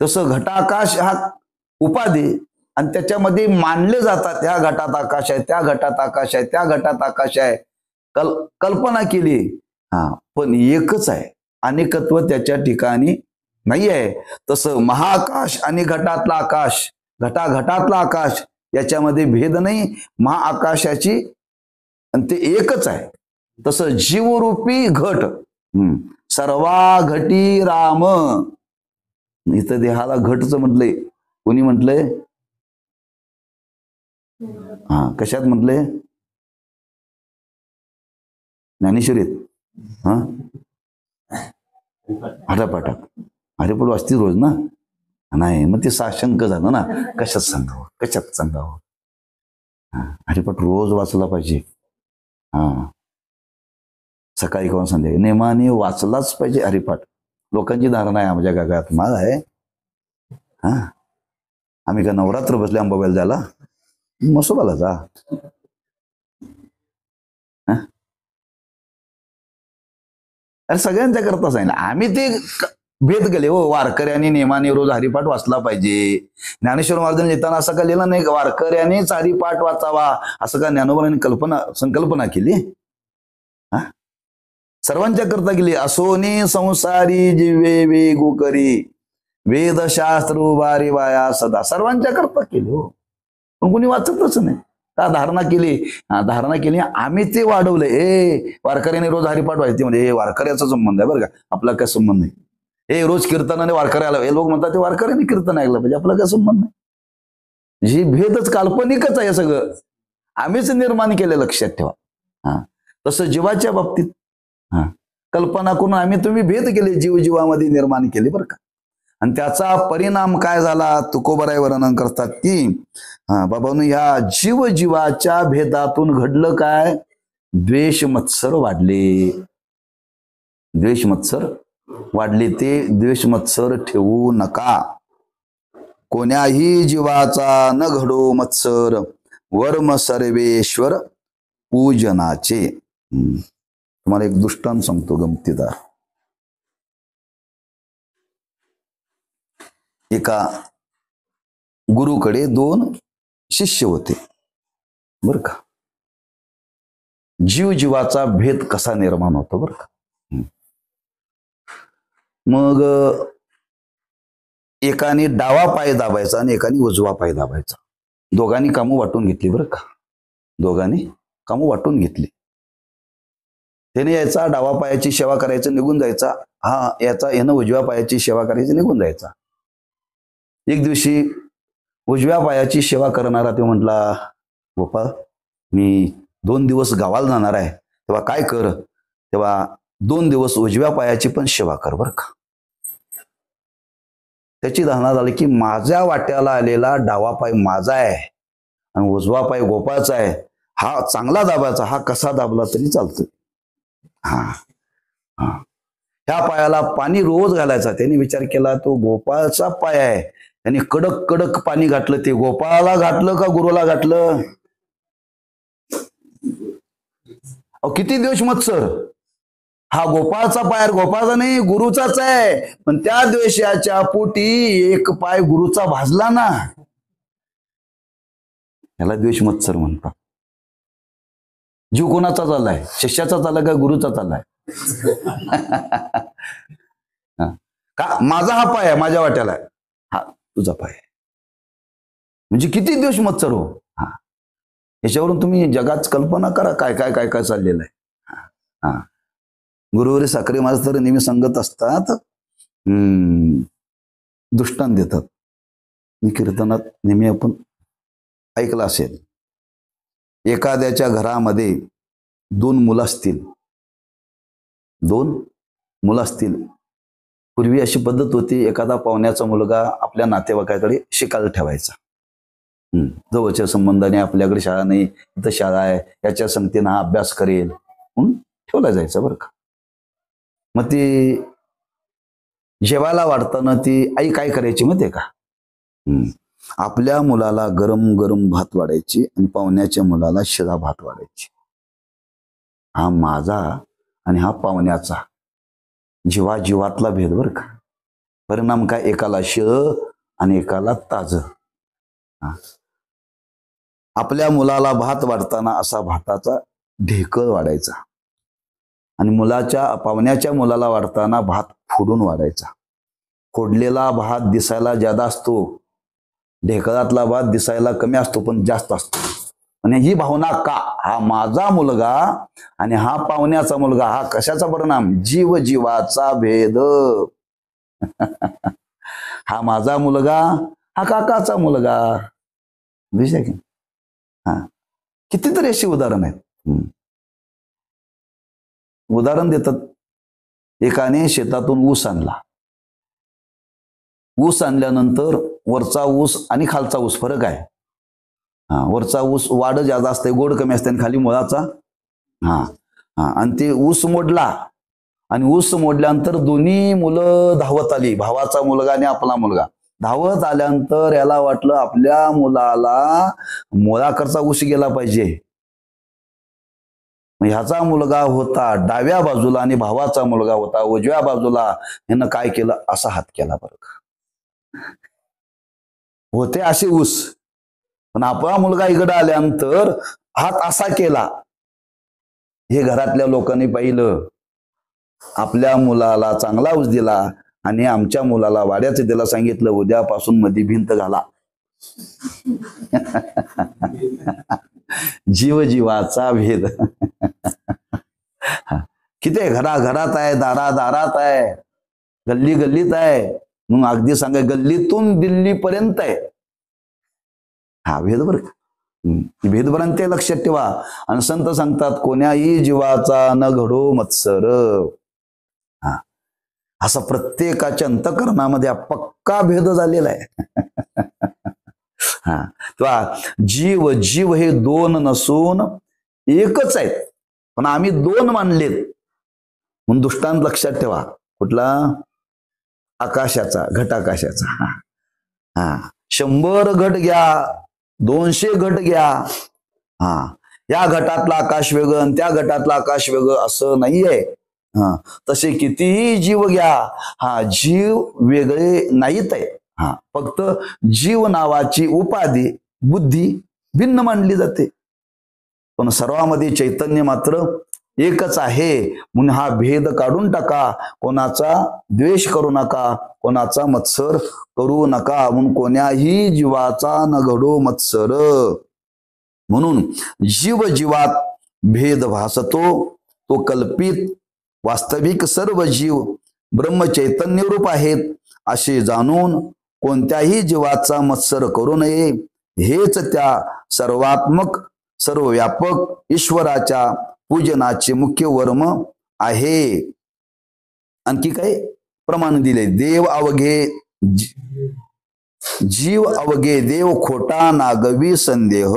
तसं घटाकाश हा उपाधी आणि त्याच्यामध्ये मानले जातात, ह्या घटात आकाश आहे, त्या घटात आकाश आहे, त्या घटात आकाश आहे, कल्पना केली. पण एकच आहे, अनेकत्व त्याच्या ठिकाणी नाही आहे. तसं महाआकाश आणि घटातला आकाश, घटातला आकाश याच्यामध्ये भेद नाही, महाआकाशाची आणि ते एकच आहे. तसं जीवरूपी घट, सर्वा घटी राम, इथं देहाला घटच म्हटलंय. कोणी म्हटलंय? कशात म्हटलंय? ज्ञानेश्वरीत. हटापाटा हरिपट वाचती रोज ना? नाही, मग ते साशंक झालं ना, कशात सांगावं. हरिपट रोज वाचला पाहिजे. सकाळी किंवा संध्याकाळी नेमाने वाचलाच पाहिजे हरिपाठ. लोकांची धारणा आहे आमच्या गागात माग आहे. आम्ही का नवरात्र बसले अंबाबाईला जायला? मसोबाला जा. अरे सगळ्यांच्या करता सांगितलं आम्ही, ते भेद गेले हो. वारकऱ्यांनी नेमाने रोज हरिपाठ वाचला पाहिजे. ज्ञानेश्वर महाराजांनी येताना असं का लिहिलं नाही, वारकऱ्यांनीच हरिपाठ वाचावा, असं का ज्ञानोबांनी संकल्पना केली? सर्वांच्या करता गेली. असोनी संसारी जिवे वेगू करी, वेदशास्त्र उभारी वाया सदा, सर्वांच्या करता केली हो. पण कोणी वाचतच नाही. का धारणा केली आम्ही ते वाढवलंय. वारकऱ्याने रोज हरिपाठ व्हायचे म्हणजे हे वारकऱ्याचा संबंध आहे बरं का, आपला काय संबंध नाही. हे रोज कीर्तनाने वारकऱ्याला, हे लोक म्हणतात ते वारकऱ्याने कीर्तन ऐकलं पाहिजे, आपला काय संबंध नाही. ही भेदच काल्पनिकच आहे सगळं, आम्हीच निर्माण केलं, लक्षात ठेवा. तसं जीवाच्या बाबतीत कल्पना करून आम्ही तुम्ही भेद केले, जीवामध्ये निर्माण केले बरं का. आणि त्याचा परिणाम काय झाला तुकोबराय वर्णन करतात की बाबांनो, या जीवाच्या भेदातून घडलं काय? द्वेष मत्सर वाढले. ते द्वेष मत्सर ठेवू नका. कोण्याही जीवाचा न घडो मत्सर, वर्म सर्वेश्वर पूजनाचे. तुम्हाला एक दृष्टांत सांगतो गमतीदार. एका गुरुकडे 2 शिष्य होते बर का. जीवाचा भेद कसा निर्माण होतो बर का. मग एकाने डावा पाय दाबायचा आणि एकाने उजवा पाय दाबायचा. दोघांनी कामं वाटून घेतली बरं का. त्याने यायचा डावा पायाची सेवा करायचं, निघून जायचा. यानं उजव्या पायाची सेवा करायची, निघून जायचा. एक दिवशी उजव्या पायाची सेवा करणारा तो म्हटला, गोपाळ मी 2 दिवस गावाला जाणार आहे, तेव्हा काय कर, तेव्हा 2 दिवस उजव्या पायाची पण सेवा कर बरं का. त्याची धारणा झाली की माझ्या वाट्याला आलेला डावा पाय माझा आहे आणि उजवा पाय गोपाळचा आहे. हा चांगला दाबायचा, हा कसा दाबला तरी चालतोय. ह्या पायाला पाणी रोज घालायचा. त्याने विचार केला तो गोपाळचा पाय आहे, त्यांनी कडक कडक पाणी घातलं. ते गोपाळाला घातलं का गुरुला घातलं? किती द्वेष मत्सर. हा गोपाळचा पाय, गोपाळचा नाही गुरुचाच आहे, पण त्या द्वेषाच्या पोटी एक पाय गुरुचा भाजला ना, याला द्वेष मत्सर म्हणतात. जीव कोणाचा चाललाय? शिष्याचा चाललाय का गुरुचा चाललाय? का माझा हा पाय आहे, माझ्या वाट्याला आहे, हा तुझा पाय आहे. म्हणजे किती दिवस मत्सर हो. हा याच्यावरून तुम्ही जगात कल्पना करा काय काय काय काय चाललेलं आहे. हा गुरुवारी साखरे महाराज तर नेहमी सांगत असतात, दृष्टांत देतात. कीर्तनात नेहमी आपण ऐकलं असेल, एखाद्याच्या घरामध्ये दोन मुलं असतील, पूर्वी अशी पद्धत होती, एखादा पाहुण्याचा मुलगा आपल्या नातेवाईकाकडे शिकायला ठेवायचा. जवळच्या संबंधाने, आपल्याकडे शाळा नाही, इथं शाळा आहे, याच्या संगतीनं हा अभ्यास करेल म्हणून ठेवला जायचा बरं का. मग ती जेवायला वाढताना ती आई काय करायची माहितीये का, आपल्या मुलाला गरम गरम भात वाढायची आणि पाहुण्याच्या मुलाला शिळा भात वाढायची. हा माझा आणि हा पाहुण्याचा जीवातला भेद बरं का. परिणाम काय, एकाला शिळ आणि एकाला ताज. आपल्या मुलाला भात वाढताना असा भाताचा ढेकळ वाढायचा आणि पाहुण्याच्या मुलाला वाढताना भात फोडून वाढायचा. फोडलेला भात दिसायला जादा असतो, ढेकळातला भात दिसायला कमी असतो पण जास्त असतो. आणि ही भावना का, हा माझा मुलगा आणि हा पाहुण्याचा मुलगा, हा कशाचा परिणाम, जीवाचा भेद. हा माझा मुलगा, हा काकाचा मुलगा. दिसते की हा कितीतरी अशी उदाहरण आहेत. उदाहरण देतात, एकाने शेतातून ऊस आणला. ऊस आणल्यानंतर वरचा ऊस आणि खालचा ऊस फरक आहे. वरचा ऊस वाढ जादा असते, गोड कमी असते, आणि खाली मुळाचा आणि ते ऊस मोडला आणि ऊस मोडल्यानंतर दोन्ही मुलं धावत आली, भावाचा मुलगा आणि आपला मुलगा. धावत आल्यानंतर याला वाटलं आपल्या मुलाला मुळाकडचा ऊस गेला पाहिजे. ह्याचा मुलगा होता डाव्या बाजूला आणि भावाचा मुलगा होता उजव्या बाजूला. यानं काय केलं, असा हात केला बरं का. होते असे ऊस, पण आपला मुलगा इकडे आल्यानंतर हात असा केला. हे घरातल्या लोकांनी पाहिलं, आपल्या मुलाला चांगला ऊस दिला आणि आमच्या मुलाला वाड्याचं दिला, सांगितलं उद्यापासून मध्ये भिंत घाला. जीवाचा भेद. किती आहे, घरात आहे, दारात आहे, गल्लीत आहे, मग अगदी सांगा गल्लीतून दिल्लीपर्यंत आहे. हा भेद बरं का. भेदभ्रांती लक्षात ठेवा. आणि संत सांगतात, कोण्याही जीवाचा न घडो मत्सर. असा प्रत्येकाच्या अंतःकरणामध्ये पक्का भेद झालेला आहे. तेव्हा जीव हे दोन नसून एकच आहेत, पण आम्ही दोन मानलेत म्हणून दृष्टांत लक्षात ठेवा. कुठला, आकाशाचा, घटाकाशाचा. 100 घट घ्या, 200 घट घ्या, या घटातलं आकाश वेगळं आणि त्या घटातलं आकाश वेगळं असं नाहीये. तसे कितीही जीव घ्या, जीव वेगळे नाहीत आहे. फक्त जीव नावाची उपाधी, बुद्धी भिन्न मानली जाते, पण सर्वांमध्ये चैतन्य मात्र एकच आहे. म्हणून हा भेद काढून टाका. कोणाचा द्वेष करू नका, कोणाचा मत्सर करू नका. म्हणून कोण्याही जीवाचा न घडो मत्सर. म्हणून जीवात भेद भासतो, तो कल्पित. वास्तविक सर्व जीव ब्रह्म चैतन्य रूप आहेत असे जाणून कोणत्याही जीवाचा मत्सर करू नये. हेच त्या सर्वात्मक, सर्वव्यापक ईश्वराच्या पूजनाचे मुख्य वर्म आहे. आणखी काय प्रमाण दिले, देव अवघे जीव अवघे, देव खोटा नागवी संदेह.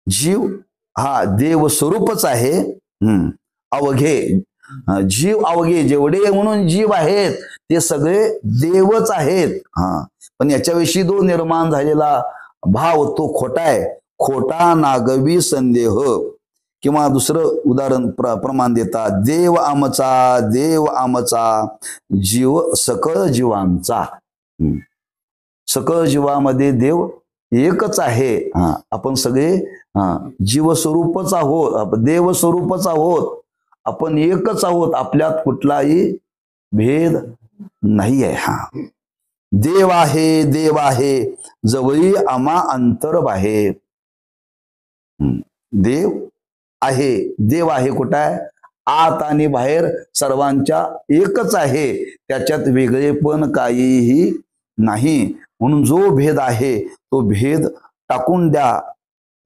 जीव हा देव स्वरूपच आहे. अवघे, जीव अवघे, जेवढे म्हणून जीव आहेत ते सगळे देवच आहेत. पण याच्याविषयी जो निर्माण झालेला भाव तो खोटा आहे. खोटा नागवी संदेह. किंवा दुसरं उदाहरण प्रमाण देतात, देव आमचा जीव सकळ जीवांचा. सकळ जीवामध्ये देव एकच आहे. आपण सगळे जीवस्वरूपच आहोत, देव स्वरूपच आहोत, आपण एकच आहोत. आपल्यात कुठलाही भेद नाही आहे. हा देव आहे, देव आहे, जवळी आम्हा अंतर बाहेर. देव आहे, देव आहे कुठं आहे? आत आणि बाहेर सर्वांच्या एकच आहे, त्याच्यात वेगळेपण काहीही नाही. म्हणून जो भेद आहे तो भेद टाकून द्या.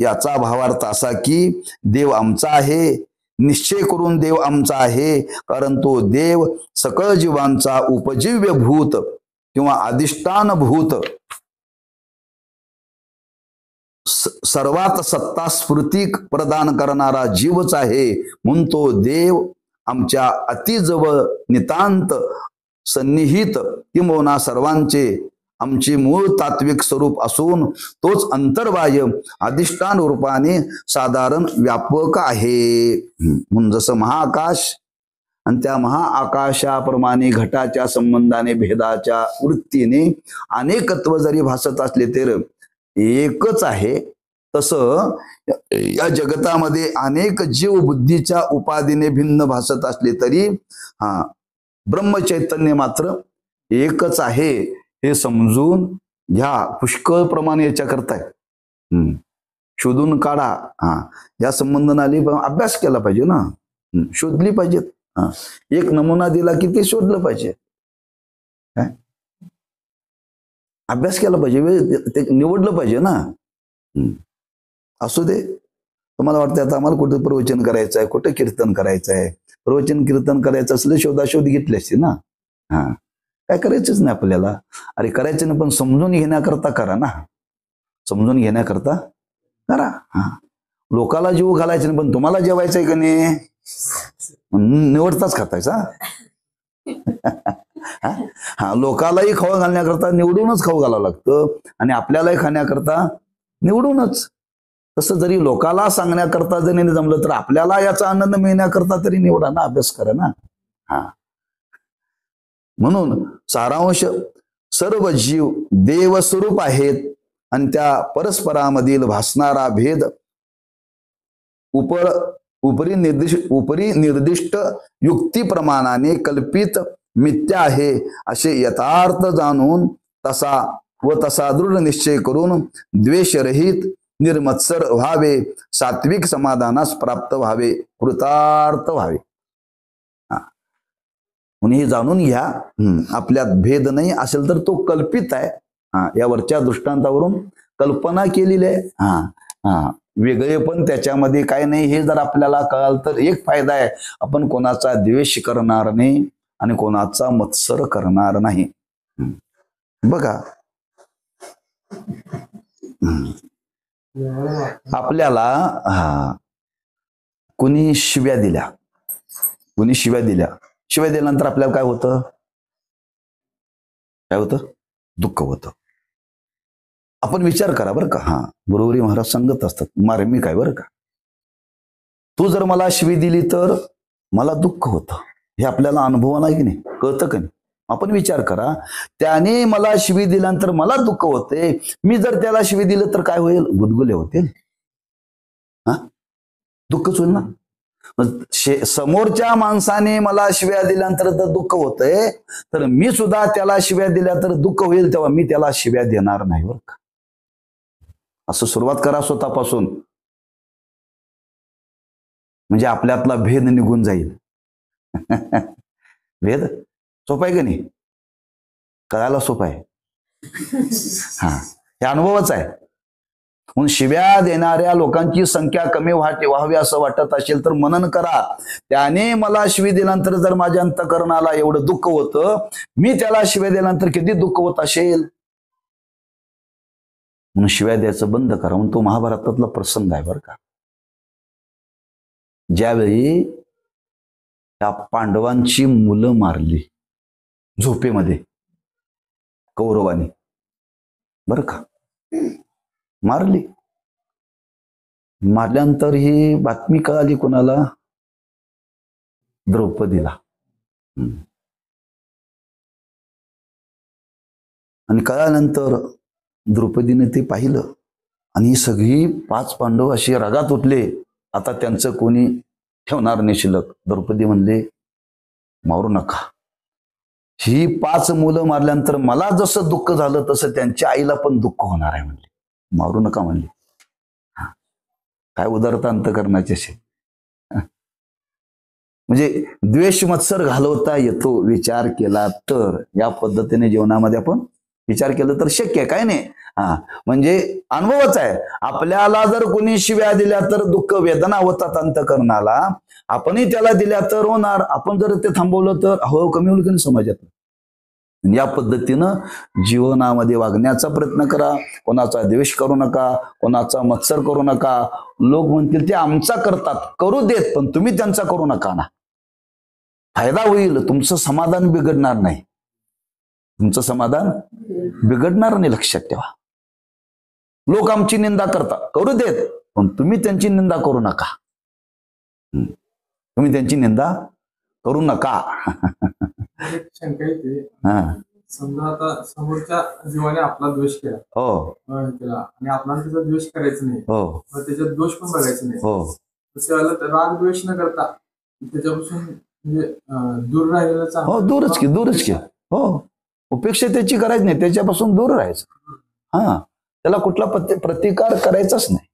याचा भावार्थ असा की देव आमचा आहे, निश्चय करून देव आमचा आहे, कारण तो देव सकळ जीवांचा उपजीव्य भूत किंवा अधिष्ठान भूत, सर्वात सत्ता स्फूर्ती प्रदान करणारा जीवच आहे. म्हणून तो देव आमच्या अतिजवळ नितांत सन्निहित किंबहुना सर्वांचे आमचे मूळ तात्विक स्वरूप असून तोच अंतर्बाह्य अधिष्ठान रूपाने साधारण व्यापक आहे. म्हणून जसं महाआकाश आणि त्या महाआकाशाप्रमाणे घटाच्या संबंधाने भेदाच्या वृत्तीने अनेकत्व जरी भासत असले तर एकच आहे, तसं या जगतामध्ये अनेक जीव बुद्धीच्या उपाधीने भिन्न भासत असले तरी ब्रह्मचैतन्य मात्र एकच आहे हे समजून घ्या. पुष्कळ प्रमाणे याच्या करताय शोधून काढा. या संबंधाने अभ्यास केला पाहिजे ना, शोधली पाहिजेत. एक नमुना दिला की ते शोधलं पाहिजे, अभ्यास केला पाहिजे, ते निवडलं पाहिजे ना. असू दे, तुम्हाला वाटतं आता आम्हाला कुठं प्रवचन करायचं आहे, कुठं कीर्तन करायचं आहे. प्रवचन कीर्तन करायचं असलं शोधाशोध घेतली असते ना. काय करायचंच नाही आपल्याला. अरे करायचं नाही, पण समजून घेण्याकरता करा ना, समजून घेण्याकरता करा. लोकाला जीव घालायचं नाही, पण तुम्हाला जेवायचंय का नाही, निवडताच खातायचा. लोकालाही खाऊ घालण्याकरता निवडूनच खाऊ घालावं लागतं आणि आपल्यालाही खाण्याकरता निवडूनच. तसं जरी लोकाला सांगण्याकरता जरी नाही जमलं तर आपल्याला याचा आनंद मिळण्याकरता तरी निवडा ना, अभ्यास करा ना. म्हणून सारांश, सर्व जीव देवस्वरूप आहेत आणि त्या परस्परामधील भासणारा भेद उपरी निर्दिष्ट युक्तीप्रमाणाने कल्पित मिथ्या आहे असे यथार्थ जाणून तसा दृढ निश्चय करून द्वेषरहित निर्मत्सर व्हावे, सात्विक समाधानास प्राप्त व्हावे, कृतार्थ व्हावे. म्हणून हे जाणून घ्या, आपल्यात भेद नाही असेल तर तो कल्पित आहे. या वरच्या दृष्टांतावरून कल्पना केलेली आहे. वेगळे पण त्याच्यामध्ये काय नाही हे जर आपल्याला कळाल तर एक फायदा आहे, आपण कोणाचा द्वेष करणार नाही आणि कोणाचा मत्सर करणार नाही. बघा, आपल्याला कुणी शिव्या दिल्या, शिव्या दिल्यानंतर आपल्याला काय होतं, दुःख होतं. आपण विचार करा बरं का. गुरुवरी महाराज सांगत असतात मार्मिक आहे बरं का. तू जर मला शिवी दिली तर मला दुःख होतं, हे आपल्याला अनुभवाला की नाही, कळतं का नाही. आपण विचार करा, त्याने मला शिवी दिल्यानंतर मला दुःख होते, मी जर त्याला शिवी दिलं तर काय होईल, गुदगुले होतील, दुःखच होईल ना. समोरच्या माणसाने मला शिव्या दिल्यानंतर जर दुःख होतंय तर मी सुद्धा त्याला शिव्या दिल्या तर दुःख होईल, तेव्हा मी त्याला शिव्या देणार नाही बरं का. असं सुरुवात करा स्वतःपासून, म्हणजे आपल्यातला भेद निघून जाईल. भेद सोपा आहे का नाही, कळायला सोपा आहे. हे अनुभवच आहे. म्हणून शिव्या देणाऱ्या लोकांची संख्या कमी व्हावी असं वाटत असेल तर मनन करा. त्याने मला शिवी दिल्यानंतर जर माझ्या अंतःकरणाला एवढं दुःख होतं, मी त्याला शिव्या दिल्यानंतर किती दुःख होत असेल. म्हणून शिव्या द्यायचं बंद करा. म्हणून तो महाभारतातला प्रसंग आहे बरं का. ज्यावेळी त्या पांडवांची मुलं मारली झोपेमध्ये कौरवानी बरं का, मारल्यानंतर ही बातमी कळाली कोणाला, द्रौपदीला. आणि कळाल्यानंतर द्रौपदीने ते पाहिलं आणि सगळी 5 पांडव अशी रागात उठले. आता त्यांचं कोणी ठेवणार नाही शिल्लक. द्रौपदी म्हणले मारू नका, ही 5 मुलं मारल्यानंतर मला जसं दुःख झालं तसं त्यांच्या आईला पण दुःख होणार आहे म्हणले. मारू नका म्हणले. काय उदारता अंतकरणाचे असे. म्हणजे द्वेष मत्सर घालवता येतो विचार केला तर. या पद्धतीने जीवनामध्ये आपण विचार केला तर शक्य आहे, काय नाही. म्हणजे अनुभवच आहे. आपल्याला जर कोणी शिव्या दिल्या तर दुःख वेदना होतात अंतकरणाला. आपणही त्याला दिल्या तर होणार. आपण जर ते थांबवलं तर हो कमी होईल की नाही समाजात. या पद्धतीनं जीवनामध्ये वागण्याचा प्रयत्न करा. कोणाचा द्वेष करू नका, कोणाचा मत्सर करू नका. लोक म्हणतील ते आमचा करतात, करू देत, पण तुम्ही त्यांचा करू नका ना. फायदा होईल, तुमचं समाधान बिघडणार नाही. तुमचं समाधान बिघडणार नाही, लक्षात ठेवा. लोक आमची निंदा करतात, करू देत, पण तुम्ही त्यांची निंदा करू नका. तुम्ही त्यांची निंदा करू नका. शंका येते, समजा आता समोरच्या जीवाने आपला द्वेष केला, आणि आपल्याला त्याचा द्वेष करायचा नाही, त्याच्यात दोष पण बघायचा नाही, त्याला राग द्वेष न करता त्याच्यापासून म्हणजे दूर राहिलेलं चांगलं. दूरच की. उपेक्षा त्याची करायची नाही, त्याच्यापासून दूर राहायचं. त्याला कुठला प्रतिकार करायचाच नाही.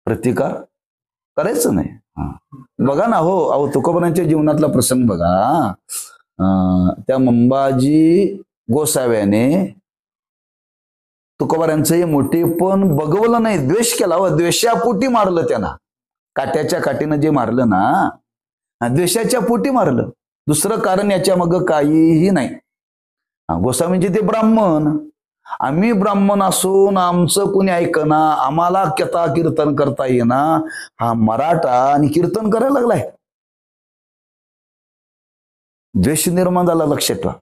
प्रतिकार करायचं नाही. बघा ना, अहो तुकोबारांच्या जीवनातला प्रसंग बघा. त्या मंबाजी गोसाव्याने तुकोबारांचं हे मोठेपण बघवलं नाही, द्वेष केला. द्वेषापोटी मारलं त्यांना. काट्याच्या काठीनं जे मारलं ना, द्वेषाच्या पोटी मारलं. दुसरं कारण याच्या मग काहीही नाही. गोसावींचे ते ब्राह्मण. आम्ही ब्राह्मण असून आमचं कोणी ऐकना, आम्हाला कथा कीर्तन करता येईना. हा मराठा आणि कीर्तन करायला लागलाय. द्वेष निर्माण झाला, लक्षात ठेवा.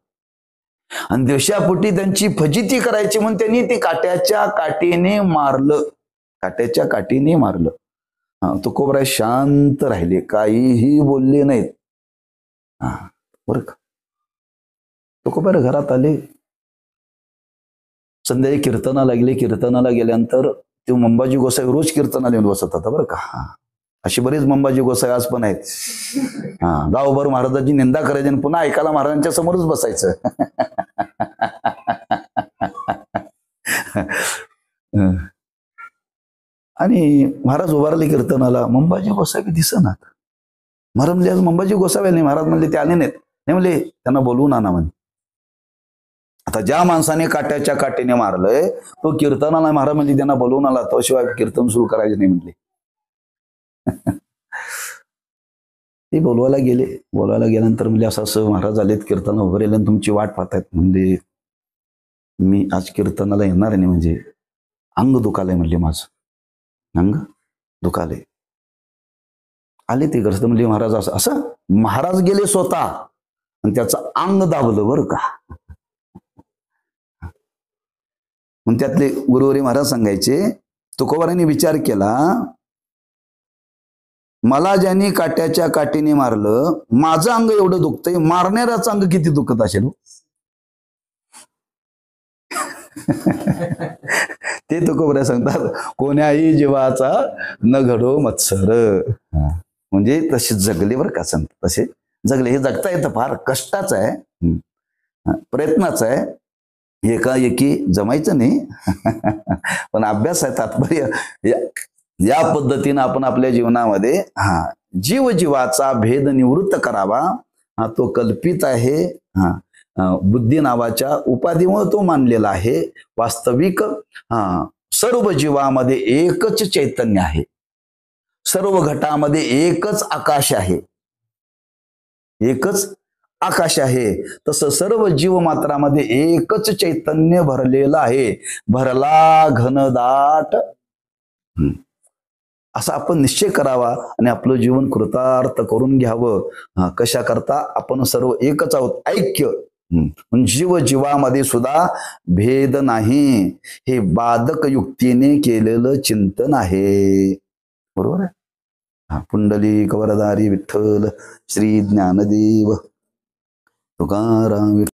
आणि द्वेषापोटी त्यांची फजिती करायची म्हणून त्यांनी ते काट्याच्या काठीने मारलं. काट्याच्या काठीने मारलं. तुकोबराय शांत राहिले, काहीही बोलले नाहीत. बरं का. तुकोबाराय घरात आले, संध्याकाळी कीर्तनाला लागले. कीर्तनाला गेल्यानंतर ते मंबाजी गोसावी रोज कीर्तनाला येऊन बसत होता बरं का. अशी बरीच मंबाजी गोसावी आज पण आहेत. गावभर महाराजांची निंदा करायची आणि पुन्हा ऐकायला महाराजांच्या समोरच बसायचं. आणि महाराज उभारले कीर्तनाला, मंबाजी गोसावी दिसनात. महाराज म्हणजे आज मंबाजी गोसावी नाही. महाराज म्हणले ते आले नाहीत. नाही म्हणले त्यांना बोलवून आणा म्हणे. आता ज्या माणसाने काट्याच्या काठीने मारलंय तो कीर्तनाला, महाराज म्हणजे त्यांना बोलवून आला, तो शिवाय कीर्तन सुरू करायचे नाही म्हणले. ते बोलवायला गेले. बोलवायला गेल्यानंतर म्हणजे असं महाराज आलेत, कीर्तन उभे राहिले, तुमची वाट पाहतायत. म्हणजे मी आज कीर्तनाला येणार नाही, म्हणजे अंग दुखालय म्हणले, माझं अंग दुखालय. आले ते घरचं म्हणजे महाराज असं महाराज गेले स्वतः आणि त्याचं अंग दाबलं बरं का. मग त्यातले गुरुवारी महाराज सांगायचे, तुकोबारांनी विचार केला, मला ज्यांनी काट्याच्या काठीने मारलं, माझं अंग एवढं दुखतंय, मारणाऱ्याचं अंग किती दुखत असेल. ते तुकोबाराय सांगतात, कोण्याही जीवाचा न घडो मत्सर. म्हणजे तसे जगले बरं का संत, तसे जगले. हे जगता येतं, फार कष्टाचं आहे, प्रयत्नाचं आहे, एकाएकी जमायचं नाही. पण अभ्यास आहे, तात्पर्य. या पद्धतीनं आपण आपल्या जीवनामध्ये जीवजीवाचा भेद निवृत्त करावा. तो कल्पित आहे. बुद्धी नावाच्या उपाधीमुळे तो मानलेला आहे. वास्तविक सर्व जीवामध्ये एकच चैतन्य आहे. सर्व घटामध्ये एकच आकाश आहे. एकच आकाश आहे. तसं सर्व जीवमात्रामध्ये एकच चैतन्य भरलेलं आहे. भरला घनदाट. असा आपण निश्चय करावा आणि आपलं जीवन कृतार्थ करून घ्यावं. कशा करता? आपण सर्व एकच आहोत, ऐक्य. जीव जीवामध्ये सुद्धा भेद नाही. हे बाधक युक्तीने केलेलं चिंतन आहे. बरोबर आहे. पुंडलिक वरदारी विठ्ठल श्री ज्ञानदेव तुकाराम.